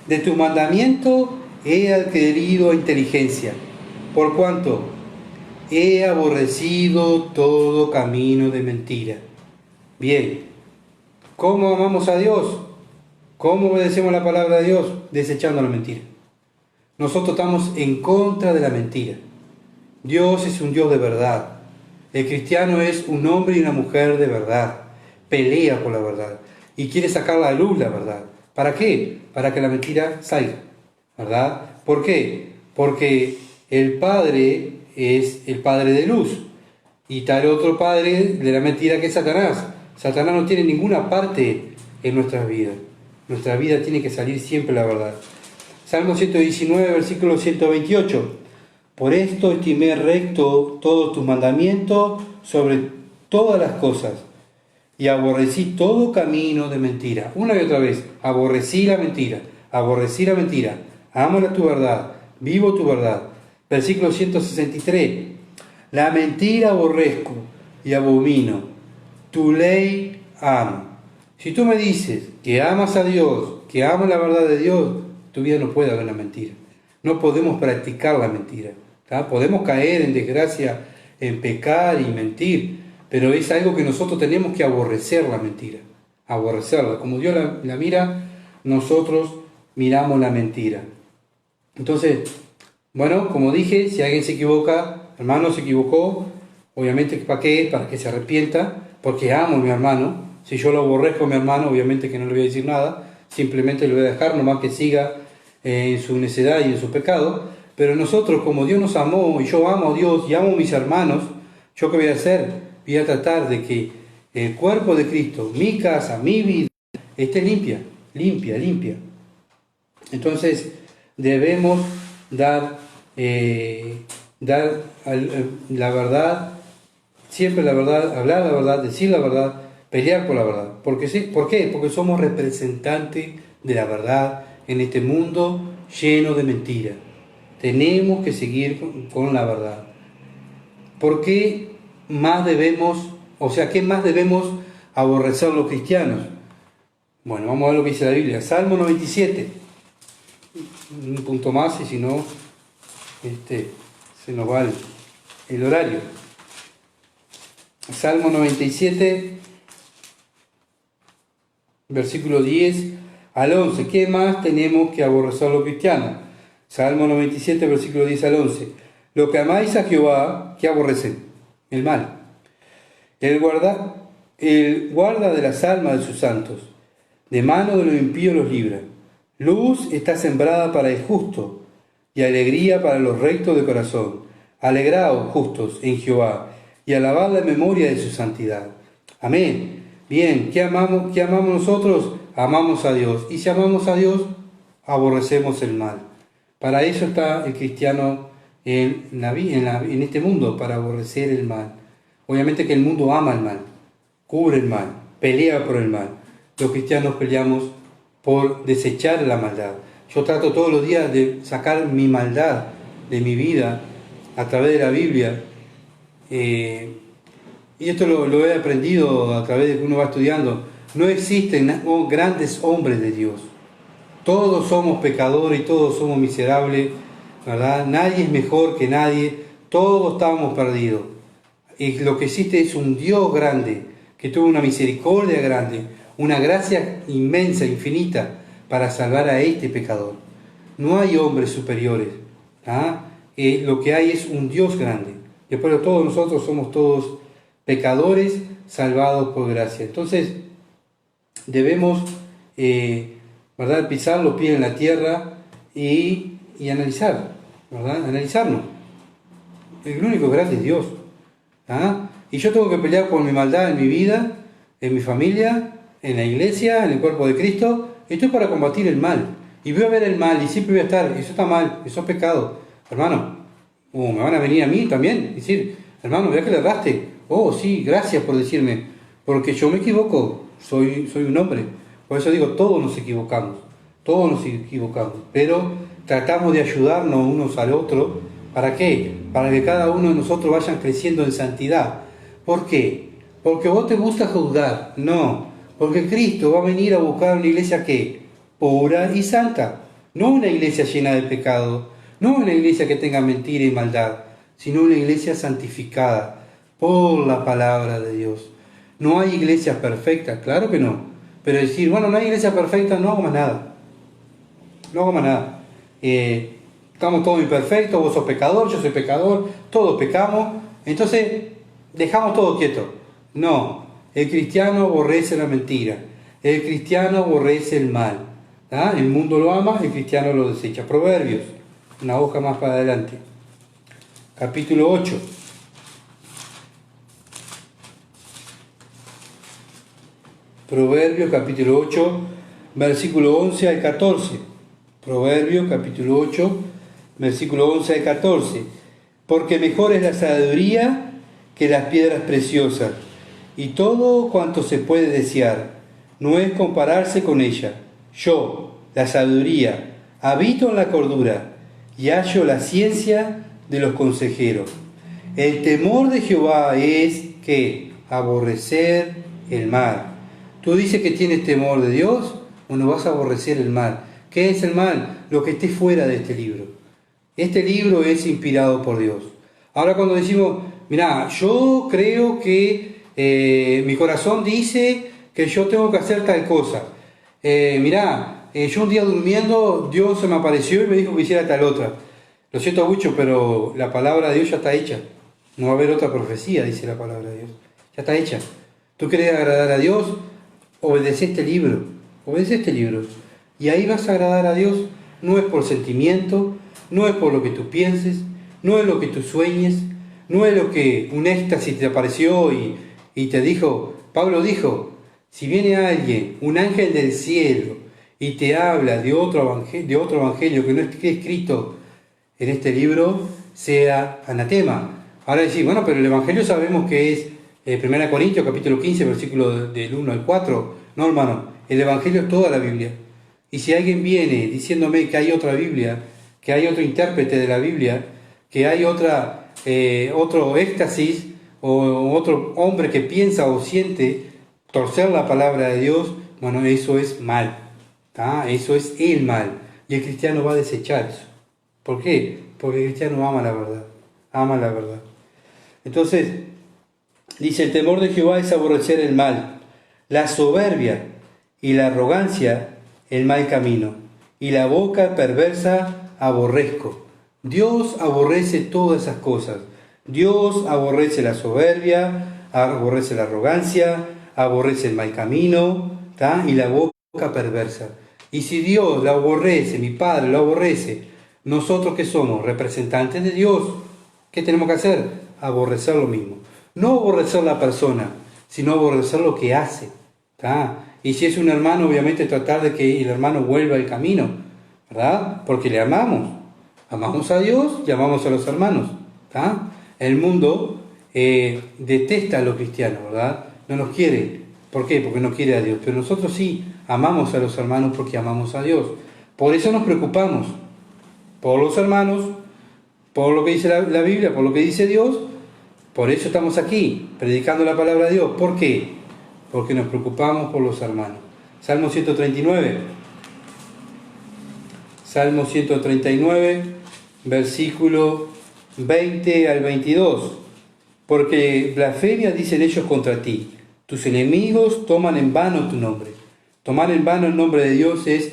De tu mandamiento he adquirido inteligencia, por cuanto he aborrecido todo camino de mentira. Bien. ¿Cómo amamos a Dios? ¿Cómo obedecemos la palabra de Dios? Desechando la mentira. Nosotros estamos en contra de la mentira. Dios es un Dios de verdad. El cristiano es un hombre y una mujer de verdad. Pelea por la verdad y quiere sacar a la luz la verdad. ¿Para qué? Para que la mentira salga, ¿verdad? ¿Por qué? Porque el Padre es el Padre de luz y tal otro padre de la mentira que es Satanás. Satanás no tiene ninguna parte en nuestras vidas. Nuestra vida tiene que salir siempre la verdad. Salmo 119, versículo 128. Por esto estimé recto todos tus mandamientos sobre todas las cosas y aborrecí todo camino de mentira. Una y otra vez, aborrecí la mentira, amo tu verdad, vivo tu verdad. Versículo 163. La mentira aborrezco y abomino. Tu ley amo. Si tú me dices que amas a Dios, que amas la verdad de Dios, tu vida no puede haber la mentira. No podemos practicar la mentira. ¿Tá? Podemos caer en desgracia, en pecar y mentir, pero es algo que nosotros tenemos que aborrecer la mentira. Aborrecerla. Como Dios la mira, nosotros miramos la mentira. Entonces, bueno, como dije, si alguien se equivoca, hermano se equivocó, obviamente, ¿para qué? Para que se arrepienta. Porque amo a mi hermano. Si yo lo aborrezco a mi hermano, obviamente que no le voy a decir nada, simplemente le voy a dejar nomás que siga en su necedad y en su pecado. Pero nosotros, como Dios nos amó y yo amo a Dios y amo a mis hermanos, ¿yo qué voy a hacer? Voy a tratar de que el cuerpo de Cristo, mi casa, mi vida, esté limpia. Entonces debemos dar la verdad, siempre la verdad, hablar la verdad, decir la verdad, pelear por la verdad. ¿Por qué? Porque somos representantes de la verdad en este mundo lleno de mentiras. Tenemos que seguir con la verdad. ¿Por qué más qué más debemos aborrecer los cristianos? Bueno, vamos a ver lo que dice la Biblia. Salmo 97. Un punto más y si no, se nos va el horario. Salmo 97, versículo 10 al 11. ¿Qué más tenemos que aborrecer los cristianos? Salmo 97, versículo 10 al 11. Lo que amáis a Jehová, ¿qué aborrecen? El mal. Él guarda de las almas de sus santos, de mano de los impíos los libra. Luz está sembrada para el justo, y alegría para los rectos de corazón. Alegraos, justos, en Jehová, y alabad la memoria de su santidad. Amén. Bien, ¿qué amamos nosotros? Amamos a Dios. Y si amamos a Dios, aborrecemos el mal. Para eso está el cristiano en este mundo, para aborrecer el mal. Obviamente que el mundo ama el mal, cubre el mal, pelea por el mal. Los cristianos peleamos por desechar la maldad. Yo trato todos los días de sacar mi maldad de mi vida a través de la Biblia. Y esto lo he aprendido a través de que uno va estudiando. No existen grandes hombres de Dios. Todos somos pecadores y todos somos miserables, ¿verdad? Nadie es mejor que nadie. Todos estamos perdidos. Y lo que existe es un Dios grande, que tuvo una misericordia grande, una gracia inmensa, infinita, para salvar a este pecador. No hay hombres superiores. Lo que hay es un Dios grande. Después de todos nosotros somos todos pecadores salvados por gracia. Entonces debemos ¿verdad? Pisar los pies en la tierra y analizar, ¿verdad? Analizarnos. El único grande es Dios. Y yo tengo que pelear por mi maldad en mi vida, en mi familia, en la iglesia, en el cuerpo de Cristo. Esto es para combatir el mal. Y voy a ver el mal y siempre voy a estar, eso está mal, eso es pecado. Hermano, me van a venir a mí también, decir, hermano, vea que le erraste. Oh, sí, gracias por decirme, porque yo me equivoco, soy un hombre. Por eso digo, todos nos equivocamos, pero tratamos de ayudarnos unos al otro. ¿Para qué? Para que cada uno de nosotros vayan creciendo en santidad. ¿Por qué? ¿Porque vos te gusta juzgar? No, porque Cristo va a venir a buscar una iglesia que pura y santa, no una iglesia llena de pecado, no una iglesia que tenga mentira y maldad, sino una iglesia santificada por la palabra de Dios. No hay iglesias perfectas, claro que no, pero decir, bueno, no hay iglesia perfecta, no hago más nada. Estamos todos imperfectos, vos sos pecador, yo soy pecador, todos pecamos, entonces dejamos todo quieto. No, el cristiano aborrece la mentira, el cristiano aborrece el mal. El mundo lo ama, el cristiano lo desecha. Proverbios, una hoja más para adelante, capítulo 8. Proverbios capítulo 8, versículo 11 al 14. Proverbios capítulo 8, versículo 11 al 14. Porque mejor es la sabiduría que las piedras preciosas, y todo cuanto se puede desear, no es compararse con ella. Yo, la sabiduría, habito en la cordura, y hallo la ciencia de los consejeros. El temor de Jehová es que aborrecer el mal. Tú dices que tienes temor de Dios, o no vas a aborrecer el mal. ¿Qué es el mal? Lo que esté fuera de este libro. Este libro es inspirado por Dios. Ahora cuando decimos, mira, yo creo que mi corazón dice que yo tengo que hacer tal cosa. Yo un día durmiendo, Dios se me apareció y me dijo que hiciera tal otra. Lo siento mucho, pero la palabra de Dios ya está hecha. No va a haber otra profecía, dice la palabra de Dios. Ya está hecha. ¿Tú querés agradar a Dios? Obedece este libro. Y ahí vas a agradar a Dios. No es por sentimiento, no es por lo que tú pienses, no es lo que tú sueñes, no es lo que un éxtasis te apareció y te dijo. Pablo dijo, si viene alguien, un ángel del cielo, y te habla de otro evangelio que no esté escrito en este libro, sea anatema. Ahora decís, bueno, pero el evangelio sabemos que es 1 Corintios capítulo 15, versículo del 1 al 4. No, hermano, el evangelio es toda la Biblia. Y si alguien viene diciéndome que hay otra Biblia, que hay otro intérprete de la Biblia, que hay otro éxtasis o otro hombre que piensa o siente torcer la palabra de Dios, bueno, eso es mal. Eso es el mal. Y el cristiano va a desechar eso. ¿Por qué? Porque el cristiano ama la verdad. Entonces, dice, el temor de Jehová es aborrecer el mal, la soberbia y la arrogancia, el mal camino, y la boca perversa aborrezco. Dios aborrece todas esas cosas. Dios aborrece la soberbia, aborrece la arrogancia, aborrece el mal camino, ¿tá? Y la boca perversa. Y si Dios la aborrece, mi Padre lo aborrece, nosotros que somos representantes de Dios, ¿qué tenemos que hacer? Aborrecer lo mismo. No aborrecer la persona, sino aborrecer lo que hace, ¿tá? Y si es un hermano, obviamente tratar de que el hermano vuelva al camino, ¿verdad? Porque le amamos. Amamos a Dios y amamos a los hermanos, ¿tá? El mundo detesta a los cristianos, ¿verdad? No nos quiere. ¿Por qué? Porque no quiere a Dios. Pero nosotros sí amamos a los hermanos porque amamos a Dios. Por eso nos preocupamos. Por los hermanos, por lo que dice la Biblia, por lo que dice Dios. Por eso estamos aquí, predicando la palabra de Dios. ¿Por qué? Porque nos preocupamos por los hermanos. Salmo 139. Salmo 139, versículo 20 al 22. Porque blasfemia dicen ellos contra ti. Tus enemigos toman en vano tu nombre. Tomar en vano el nombre de Dios es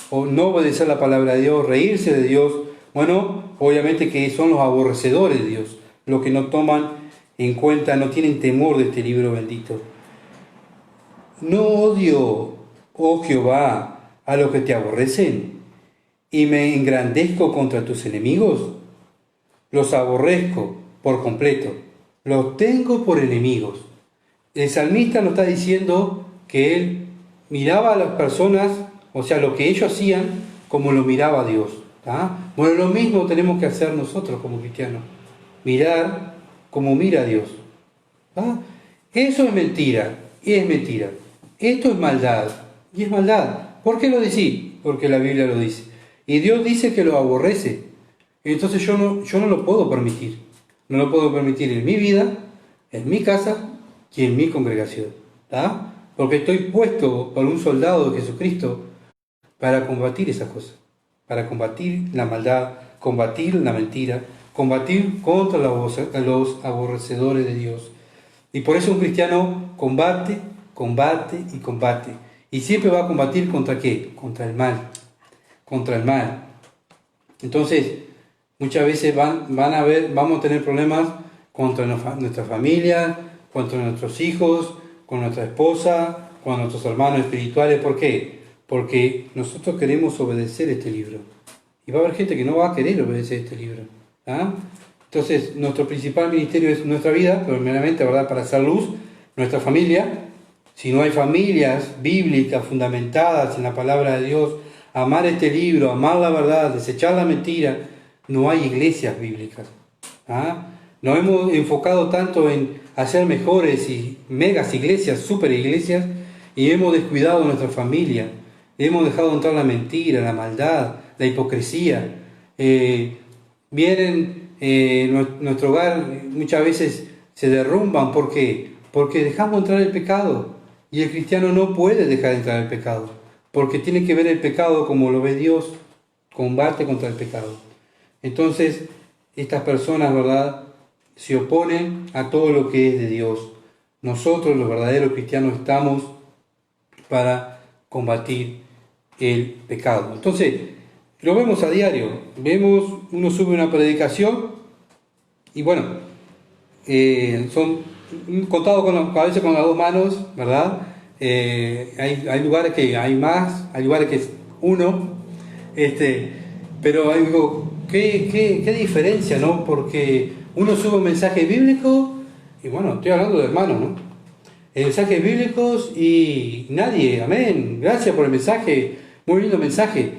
o no obedecer la palabra de Dios, reírse de Dios. Bueno, obviamente que son los aborrecedores de Dios, los que no toman en cuenta, no tienen temor de este libro bendito. No odio, oh Jehová, a los que te aborrecen, y me engrandezco contra tus enemigos. Los aborrezco por completo, los tengo por enemigos. El salmista nos está diciendo que él miraba a las personas, o sea, lo que ellos hacían, como lo miraba Dios. ¿Ah? Bueno, lo mismo tenemos que hacer nosotros como cristianos, mirar como mira Dios. ¿Ah? Eso es mentira, y es mentira. Esto es maldad, y es maldad. ¿Por qué lo decís? Porque la Biblia lo dice. Y Dios dice que lo aborrece. Entonces yo no lo puedo permitir. No lo puedo permitir en mi vida, en mi casa y en mi congregación. ¿Ah? Porque estoy puesto por un soldado de Jesucristo para combatir esas cosas. Para combatir la maldad, combatir la mentira, combatir contra los aborrecedores de Dios. Y por eso un cristiano combate, combate y combate. Y siempre va a combatir ¿contra qué? Contra el mal. Contra el mal. Entonces, muchas veces vamos a tener problemas contra nuestra familia, contra nuestros hijos, con nuestra esposa, con nuestros hermanos espirituales. ¿Por qué? Porque nosotros queremos obedecer este libro. Y va a haber gente que no va a querer obedecer este libro. ¿Ah? Entonces, nuestro principal ministerio es nuestra vida, primeramente, ¿verdad? Para hacer luz, nuestra familia. Si no hay familias bíblicas fundamentadas en la palabra de Dios, amar este libro, amar la verdad, desechar la mentira, no hay iglesias bíblicas. ¿Ah? Nos hemos enfocado tanto en hacer mejores y megas iglesias, super iglesias, y hemos descuidado nuestra familia. Hemos dejado entrar la mentira, la maldad, la hipocresía. Nuestro hogar muchas veces se derrumban. ¿Por qué? Porque dejamos entrar el pecado. Y el cristiano no puede dejar entrar el pecado. Porque tiene que ver el pecado como lo ve Dios. Combate contra el pecado. Entonces, estas personas, ¿verdad?, se oponen a todo lo que es de Dios. Nosotros, los verdaderos cristianos, estamos para combatir el pecado. Entonces, lo vemos a diario. Uno sube una predicación y bueno, son contados a veces con las dos manos, ¿verdad? Hay lugares que hay más, hay lugares que es uno, pero hay algo, ¿qué diferencia, no? Porque uno sube un mensaje bíblico y bueno, estoy hablando de hermanos, ¿no? Mensajes bíblicos y nadie, amén, gracias por el mensaje, muy lindo mensaje.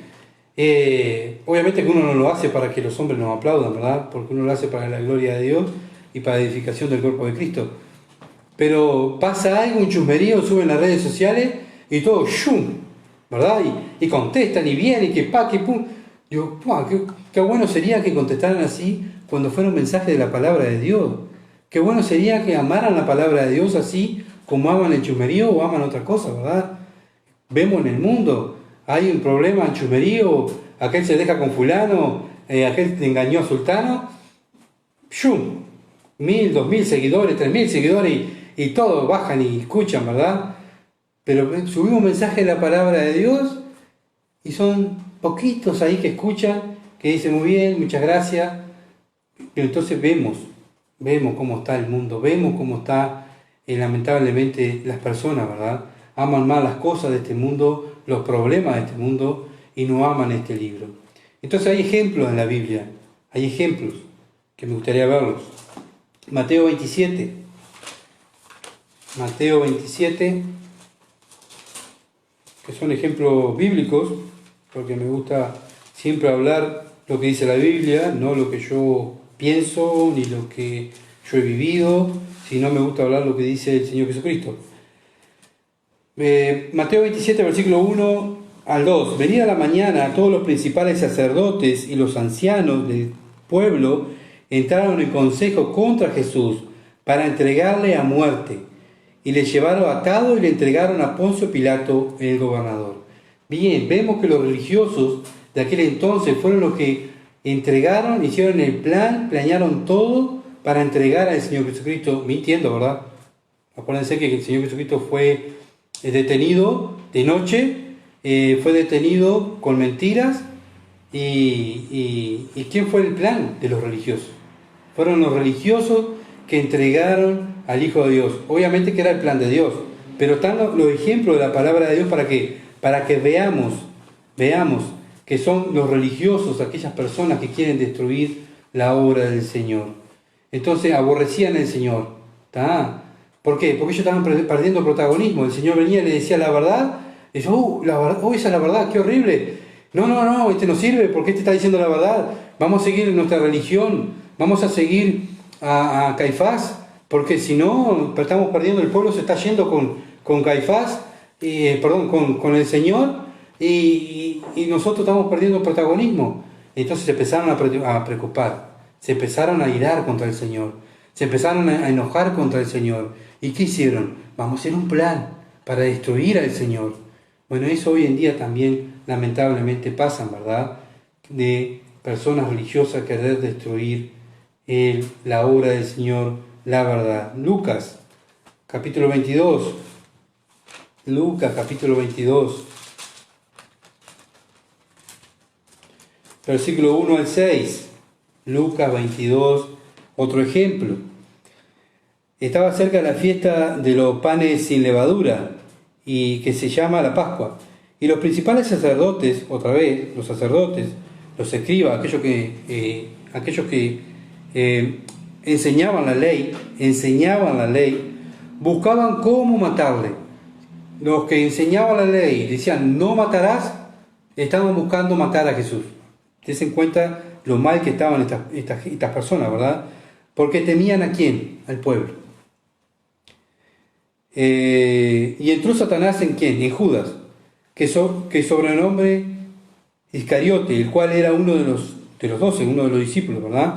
Obviamente que uno no lo hace para que los hombres nos aplaudan, ¿verdad? Porque uno lo hace para la gloria de Dios y para la edificación del cuerpo de Cristo. Pero pasa algo, un chusmerío, suben las redes sociales y todo, ¡shum!, ¿verdad? Y contestan y vienen y que pa, que pum. Digo, qué bueno sería que contestaran así cuando fuera un mensaje de la palabra de Dios. Qué bueno sería que amaran la palabra de Dios así como aman el chusmerío o aman otra cosa, ¿verdad? Vemos en el mundo, hay un problema en chusmerío, aquel se deja con fulano, aquel engañó a sultano, ¡shum!, 1000, 2000 seguidores, 3000 seguidores y todos bajan y escuchan, ¿verdad? Pero subimos un mensaje de la palabra de Dios y son poquitos ahí que escuchan, que dice, muy bien, muchas gracias, pero entonces vemos cómo está el mundo, vemos cómo está lamentablemente las personas, ¿verdad? Aman más las cosas de este mundo, los problemas de este mundo, y no aman este libro. Entonces hay ejemplos en la Biblia, hay ejemplos que me gustaría verlos. Mateo 27, que son ejemplos bíblicos, porque me gusta siempre hablar lo que dice la Biblia, no lo que yo pienso ni lo que yo he vivido, sino me gusta hablar lo que dice el Señor Jesucristo. Mateo 27, versículo 1 al 2. Venida la mañana, todos los principales sacerdotes y los ancianos del pueblo entraron en consejo contra Jesús para entregarle a muerte, y le llevaron atado y le entregaron a Poncio Pilato, el gobernador. Bien, vemos que los religiosos de aquel entonces fueron los que entregaron, hicieron el plan, planearon todo para entregar al Señor Jesucristo, mintiendo, ¿verdad? Acuérdense que el Señor Jesucristo fue detenido de noche, fue detenido con mentiras, y ¿quién fue el plan de los religiosos? Fueron los religiosos que entregaron al Hijo de Dios. Obviamente que era el plan de Dios, pero están los ejemplos de la palabra de Dios para que veamos que son los religiosos, aquellas personas que quieren destruir la obra del Señor. Entonces aborrecían al Señor. ¿Tá? ¿Por qué? Porque ellos estaban perdiendo protagonismo. El Señor venía y le decía la verdad, y dice, esa es la verdad, qué horrible. No, este no sirve, porque este está diciendo la verdad. Vamos a seguir nuestra religión, vamos a seguir a Caifás, porque si no, estamos perdiendo, el pueblo se está yendo con Caifás, con el Señor, y nosotros estamos perdiendo protagonismo. Entonces se empezaron a preocupar, se empezaron a irar contra el Señor, se empezaron a enojar contra el Señor. ¿Y qué hicieron? Vamos a hacer un plan para destruir al Señor. Bueno, eso hoy en día también lamentablemente pasa, ¿verdad? De personas religiosas querer destruir la obra del Señor, la verdad. Lucas, capítulo 22. Lucas, capítulo 22. Versículo 1 al 6. Lucas 22, otro ejemplo. Estaba cerca la fiesta de los panes sin levadura, y que se llama la Pascua. Y los principales sacerdotes, otra vez, los sacerdotes, los escribas, aquellos que enseñaban la ley, buscaban cómo matarle. Los que enseñaban la ley decían, no matarás, estaban buscando matar a Jesús. Dense en cuenta lo mal que estaban estas personas, ¿verdad? Porque temían ¿a quién? Al pueblo. Y entró Satanás ¿en quién? En Judas, que sobrenombre Iscariote, el cual era uno de los 12, uno de los discípulos, ¿verdad?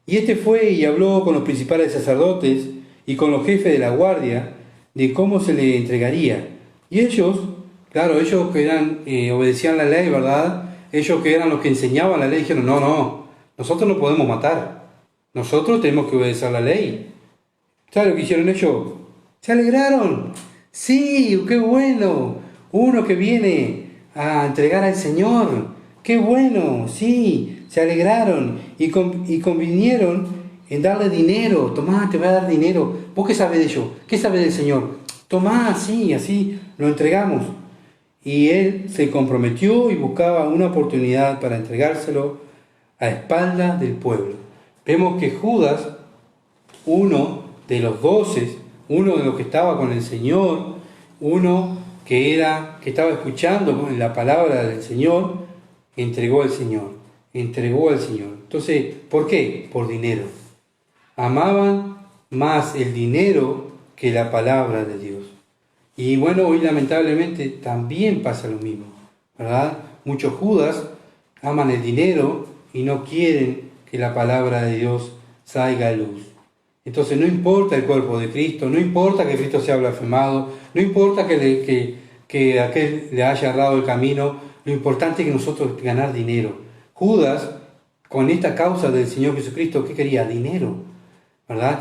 Y este fue y habló con los principales sacerdotes y con los jefes de la guardia de cómo se le entregaría. Y ellos, claro, ellos que obedecían la ley, ¿verdad? Ellos que eran los que enseñaban la ley, dijeron, no, nosotros no podemos matar, nosotros tenemos que obedecer la ley. ¿Sabes lo que hicieron ellos? Se alegraron. Sí, qué bueno. Uno que viene a entregar al Señor. Qué bueno, sí. Se alegraron y convinieron en darle dinero. Tomá, te voy a dar dinero. ¿Vos qué sabés de ello? ¿Qué sabés del Señor? Tomá, sí, así lo entregamos. Y él se comprometió y buscaba una oportunidad para entregárselo a espaldas del pueblo. Vemos que Judas, uno de los 12, uno de los que estaba con el Señor, uno que estaba escuchando la palabra del Señor, entregó al Señor. Entonces, ¿por qué? Por dinero. Amaban más el dinero que la palabra de Dios. Y bueno, hoy lamentablemente también pasa lo mismo, ¿verdad? Muchos Judas aman el dinero y no quieren que la palabra de Dios salga a luz. Entonces no importa el cuerpo de Cristo, no importa que Cristo sea blasfemado, no importa que aquel le haya errado el camino, lo importante es que nosotros ganar dinero. Judas, con esta causa del Señor Jesucristo, ¿qué quería? Dinero, ¿verdad?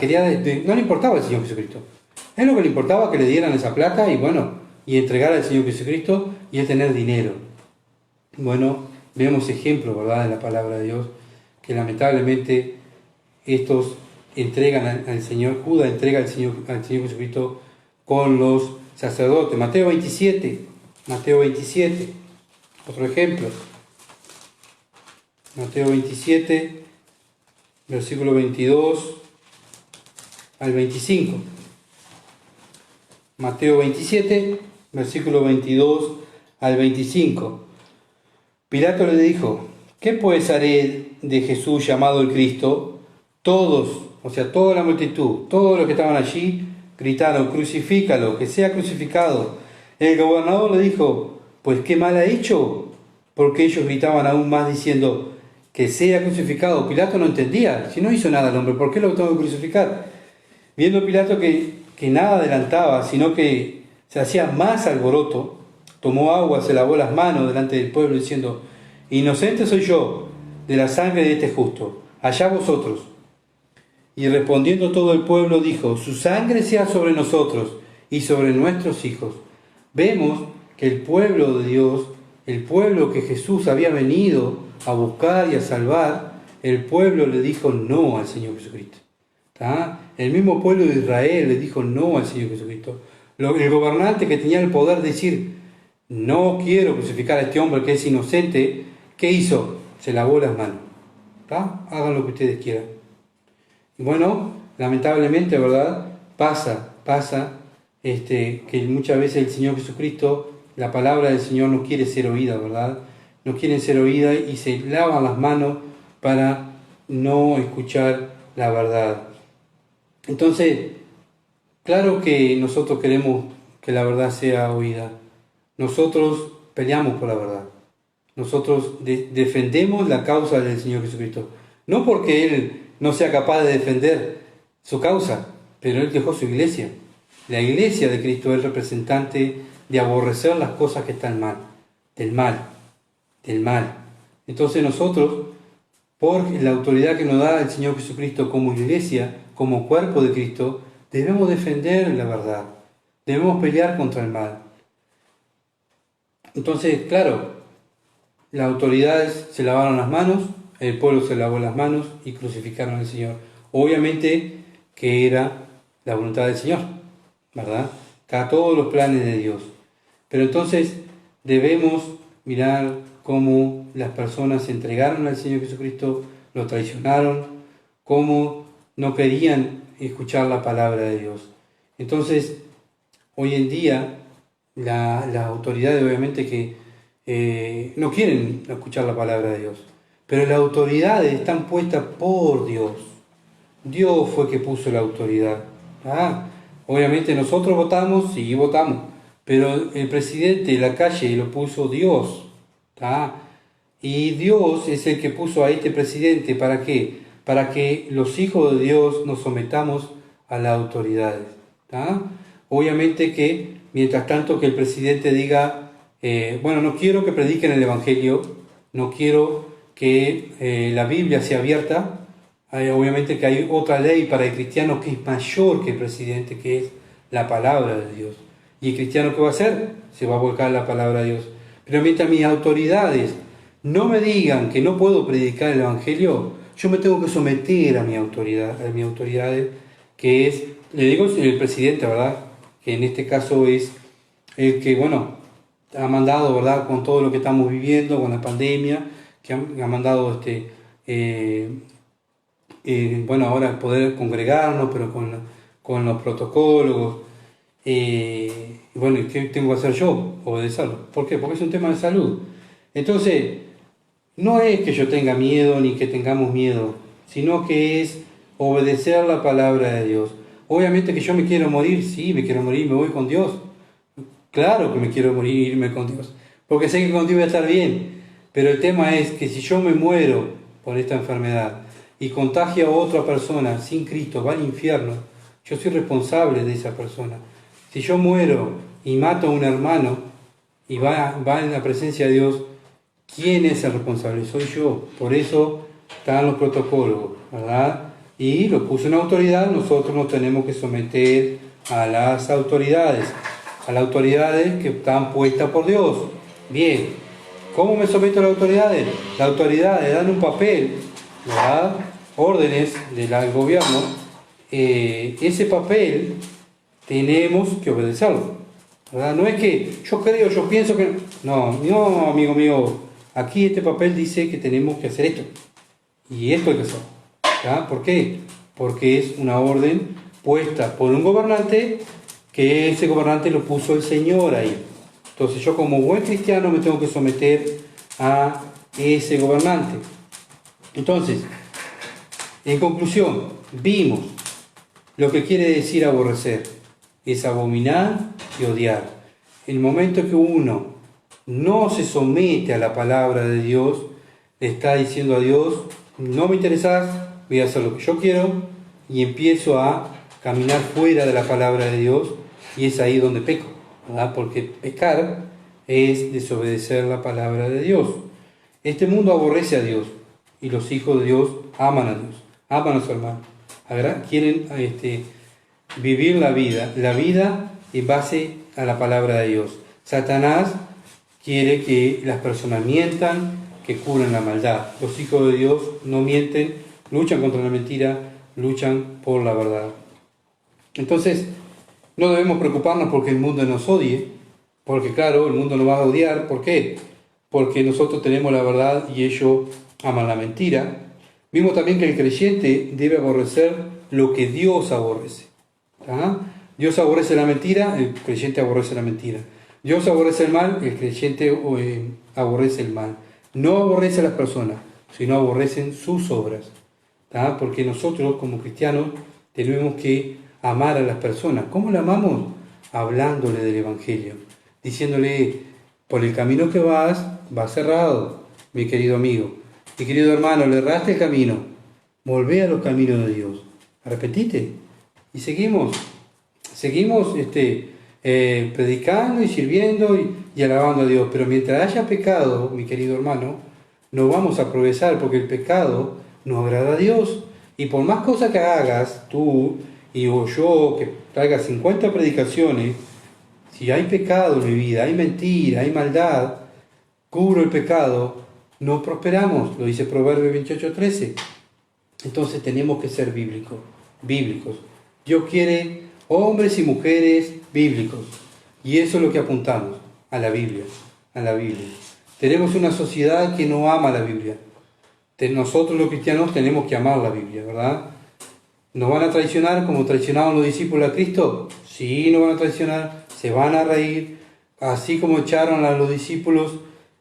No le importaba el Señor Jesucristo. Es lo que le importaba, que le dieran esa plata y entregar al Señor Jesucristo y él tener dinero. Bueno, vemos ejemplos, ¿verdad?, de la palabra de Dios, que lamentablemente estos entregan al Señor, Judas entrega al Señor Jesucristo con los sacerdotes. Mateo 27, otro ejemplo. Mateo 27, versículo 22 al 25. Mateo 27, versículo 22 al 25. Pilato le dijo: ¿qué pues haré de Jesús llamado el Cristo? Todos, o sea, toda la multitud, todos los que estaban allí, gritaron: crucifícalo, que sea crucificado. El gobernador le dijo: pues qué mal ha hecho, porque ellos gritaban aún más diciendo: que sea crucificado. Pilato no entendía, si no hizo nada el hombre, ¿por qué lo tengo que crucificar? Viendo Pilato que nada adelantaba, sino que se hacía más alboroto, tomó agua, se lavó las manos delante del pueblo diciendo: inocente soy yo de la sangre de este justo, allá vosotros. Y respondiendo todo el pueblo dijo: su sangre sea sobre nosotros y sobre nuestros hijos. Vemos que el pueblo de Dios, el pueblo que Jesús había venido a buscar y a salvar, el pueblo le dijo no al Señor Jesucristo. ¿Tá? El mismo pueblo de Israel le dijo no al Señor Jesucristo. El gobernante que tenía el poder de decir: no quiero crucificar a este hombre que es inocente, ¿qué hizo? Se lavó las manos. ¿Tá? Hagan lo que ustedes quieran. Y bueno, lamentablemente, ¿verdad? Pasa que muchas veces el Señor Jesucristo, la palabra del Señor no quiere ser oída, ¿verdad? No quieren ser oída y se lavan las manos para no escuchar la verdad. Entonces, claro que nosotros queremos que la verdad sea oída. Nosotros peleamos por la verdad. Nosotros defendemos la causa del Señor Jesucristo. No porque Él no sea capaz de defender su causa, pero Él dejó su iglesia. La iglesia de Cristo es el representante de aborrecer las cosas que están mal, del mal. Entonces nosotros, por la autoridad que nos da el Señor Jesucristo como iglesia, como cuerpo de Cristo, debemos defender la verdad, debemos pelear contra el mal. Entonces, claro, las autoridades se lavaron las manos, el pueblo se lavó las manos y crucificaron al Señor. Obviamente que era la voluntad del Señor, ¿verdad? A todos los planes de Dios. Pero entonces debemos mirar cómo las personas se entregaron al Señor Jesucristo, lo traicionaron, cómo no querían escuchar la palabra de Dios. Entonces, hoy en día, las autoridades obviamente que no quieren escuchar la palabra de Dios, pero las autoridades están puestas por Dios. Dios fue que puso la autoridad. Obviamente nosotros votamos, sí votamos, pero el presidente de la calle lo puso Dios. Y Dios es el que puso a este presidente. ¿Para qué? Para que los hijos de Dios nos sometamos a las autoridades. Obviamente que, mientras tanto que el presidente diga, no quiero que prediquen el Evangelio, no quiero que la Biblia sea abierta, obviamente que hay otra ley para el cristiano que es mayor que el presidente, que es la palabra de Dios. ¿Y el cristiano qué va a hacer? Se va a volcar a la palabra de Dios. Pero mientras mis autoridades no me digan que no puedo predicar el Evangelio, yo me tengo que someter a mi autoridad, que es, le digo el presidente, ¿verdad? Que en este caso es el que, ha mandado, ¿verdad? Con todo lo que estamos viviendo, con la pandemia, que ha mandado, ahora poder congregarnos, pero con los protocolos. ¿Qué tengo que hacer yo? Obedecerlo. ¿Por qué? Porque es un tema de salud. Entonces, no es que yo tenga miedo ni que tengamos miedo, sino que es obedecer la palabra de Dios. Obviamente que yo me quiero morir, sí, me quiero morir, me voy con Dios. Claro que me quiero morir, irme con Dios, porque sé que con Dios voy a estar bien. Pero el tema es que si yo me muero por esta enfermedad y contagio a otra persona sin Cristo, va al infierno, yo soy responsable de esa persona. Si yo muero y mato a un hermano y va en la presencia de Dios, ¿quién es el responsable? Soy yo. Por eso están los protocolos, ¿verdad? Y lo puso una autoridad, nosotros nos tenemos que someter a las autoridades que están puestas por Dios. Bien, ¿Cómo me someto a las autoridades? Las autoridades dan un papel, ¿verdad? Órdenes del gobierno. Ese papel tenemos que obedecerlo, ¿verdad? No es que yo creo, yo pienso que... No, no, amigo mío, aquí este papel dice que tenemos que hacer esto. Y esto hay que hacer. ¿Ya? ¿Por qué? Porque es una orden puesta por un gobernante, que ese gobernante lo puso el Señor ahí. Entonces yo como buen cristiano me tengo que someter a ese gobernante. Entonces, en conclusión, vimos lo que quiere decir aborrecer. Es abominar y odiar. En el momento que uno no se somete a la palabra de Dios, le está diciendo a Dios, no me interesas, voy a hacer lo que yo quiero, y empiezo a caminar fuera de la palabra de Dios, y es ahí donde peco, ¿verdad? Porque pecar es desobedecer la palabra de Dios. Este mundo aborrece a Dios, y los hijos de Dios aman a Dios, aman a su hermano. Quieren vivir la vida en base a la palabra de Dios. Satanás quiere que las personas mientan, que curen la maldad. Los hijos de Dios no mienten, luchan contra la mentira, luchan por la verdad. Entonces, no debemos preocuparnos porque el mundo nos odie, porque claro, el mundo nos va a odiar. ¿Por qué? Porque nosotros tenemos la verdad y ellos aman la mentira. Vimos también que el creyente debe aborrecer lo que Dios aborrece. Dios aborrece la mentira, el creyente aborrece la mentira. Dios aborrece el mal, el creyente aborrece el mal. No aborrece a las personas, sino aborrecen sus obras. Porque nosotros como cristianos tenemos que amar a las personas. ¿Cómo la amamos? Hablándole del Evangelio, diciéndole, por el camino que vas cerrado, mi querido amigo. Mi querido hermano, le erraste el camino, volvé a los caminos de Dios. Arrepentite. Y seguimos predicando y sirviendo y alabando a Dios. Pero mientras haya pecado, mi querido hermano, no vamos a progresar, porque el pecado no agrada a Dios. Y por más cosas que hagas tú o yo, que traiga 50 predicaciones, si hay pecado en mi vida, hay mentira, hay maldad, cubro el pecado, no prosperamos. Lo dice Proverbios 28:13. Entonces tenemos que ser bíblicos. Dios quiere hombres y mujeres bíblicos. Y eso es lo que apuntamos, a la Biblia. Tenemos una sociedad que no ama la Biblia. Nosotros los cristianos tenemos que amar la Biblia, ¿verdad? ¿Nos van a traicionar como traicionaron los discípulos a Cristo? Sí, nos van a traicionar, se van a reír, así como echaron a los discípulos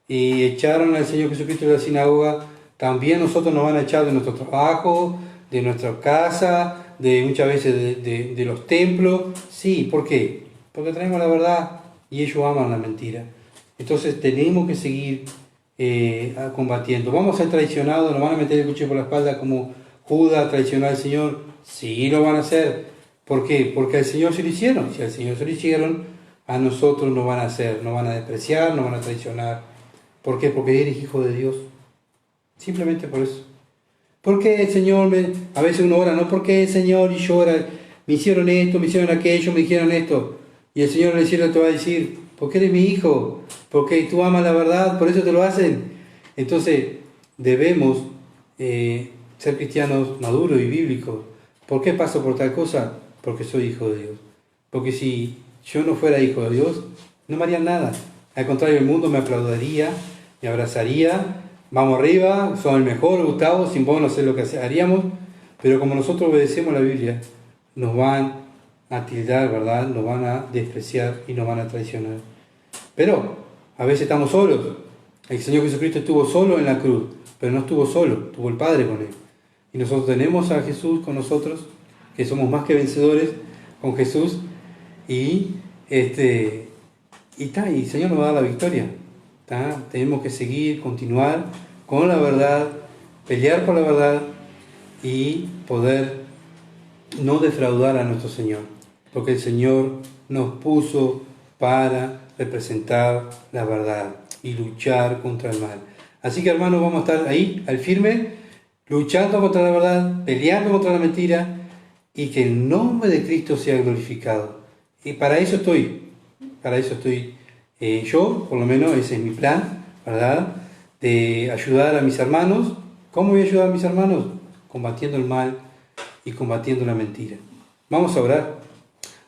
y echaron al Señor Jesucristo de la sinagoga, también nosotros nos van a echar de nuestro trabajo, de nuestra casa, de muchas veces de los templos. Sí, ¿por qué? Porque traemos la verdad y ellos aman la mentira. Entonces tenemos que seguir combatiendo. ¿Vamos a ser traicionados? ¿Nos van a meter el cuchillo por la espalda como Judas traicionó al Señor? Sí, lo van a hacer. ¿Por qué? Porque al Señor se lo hicieron. Si al Señor se lo hicieron, a nosotros nos van a hacer, nos van a despreciar, nos van a traicionar. ¿Por qué? Porque eres hijo de Dios. Simplemente por eso. ¿Por qué el Señor a veces uno ora, no? ¿Por qué el Señor y llora? Me hicieron esto, me hicieron aquello, me dijeron esto. Y el Señor en el cielo te va a decir, porque eres mi hijo, porque tú amas la verdad, por eso te lo hacen. Entonces, debemos ser cristianos maduros y bíblicos. ¿Por qué paso por tal cosa? Porque soy hijo de Dios. Porque si yo no fuera hijo de Dios, no me harían nada. Al contrario, el mundo me aplaudiría, me abrazaría. Vamos arriba, son el mejor, Gustavo, sin vos no sé lo que haríamos. Pero como nosotros obedecemos la Biblia, nos van a tildar, ¿verdad? Nos van a despreciar y nos van a traicionar. Pero a veces estamos solos. El Señor Jesucristo estuvo solo en la cruz, pero no estuvo solo, tuvo el Padre con Él. Y nosotros tenemos a Jesús con nosotros, que somos más que vencedores con Jesús. Y el Señor nos va a dar la victoria. Tenemos que seguir, continuar con la verdad, pelear por la verdad y poder no defraudar a nuestro Señor, porque el Señor nos puso para representar la verdad y luchar contra el mal. Así que, hermanos, vamos a estar ahí, al firme, luchando contra la verdad, peleando contra la mentira, y que el nombre de Cristo sea glorificado. Y para eso estoy yo, por lo menos ese es mi plan, ¿verdad? De ayudar a mis hermanos. ¿Cómo voy a ayudar a mis hermanos? Combatiendo el mal y combatiendo la mentira. Vamos a orar.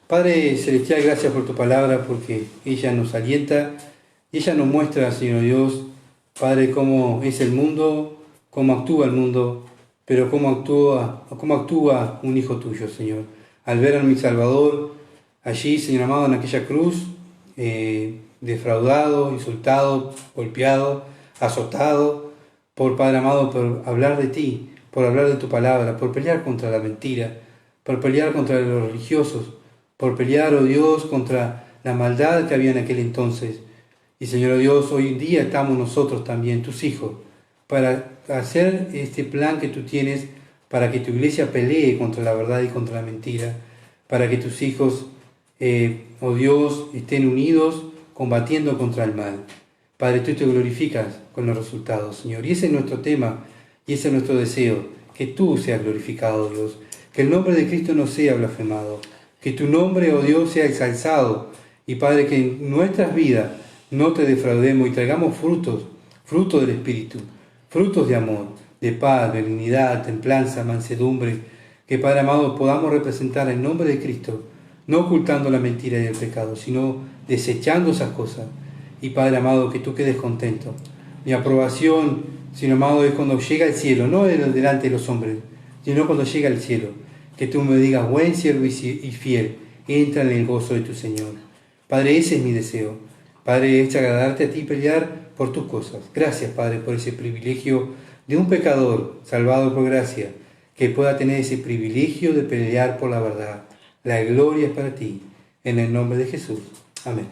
Padre Celestial, gracias por tu palabra, porque ella nos alienta y ella nos muestra, Señor Dios, Padre, cómo es el mundo, cómo actúa el mundo, pero cómo actúa un hijo tuyo, Señor. Al ver a mi Salvador allí, Señor amado, en aquella cruz, defraudado, insultado, golpeado, azotado, por Padre amado, por hablar de ti, por hablar de tu palabra, por pelear contra la mentira, por pelear contra los religiosos, por pelear, oh Dios, contra la maldad que había en aquel entonces. Y Señor Dios, hoy en día estamos nosotros también, tus hijos, para hacer este plan que tú tienes, para que tu iglesia pelee contra la verdad y contra la mentira, para que tus hijos, oh Dios, estén unidos combatiendo contra el mal. Padre, tú te glorificas con los resultados, Señor. Y ese es nuestro tema, y ese es nuestro deseo, que tú seas glorificado, Dios. Que el nombre de Cristo no sea blasfemado. Que tu nombre, oh Dios, sea exalzado. Y Padre, que en nuestras vidas no te defraudemos y traigamos frutos del Espíritu, frutos de amor, de paz, benignidad, templanza, mansedumbre. Que Padre amado podamos representar el nombre de Cristo, no ocultando la mentira y el pecado, sino desechando esas cosas. Y Padre amado, que tú quedes contento. Mi aprobación, Señor amado, es cuando llega al cielo, no delante de los hombres, sino cuando llega al cielo. Que tú me digas, buen siervo y fiel, entra en el gozo de tu Señor. Padre, ese es mi deseo. Padre, es agradarte a ti y pelear por tus cosas. Gracias, Padre, por ese privilegio de un pecador salvado por gracia, que pueda tener ese privilegio de pelear por la verdad. La gloria es para ti. En el nombre de Jesús. Amén.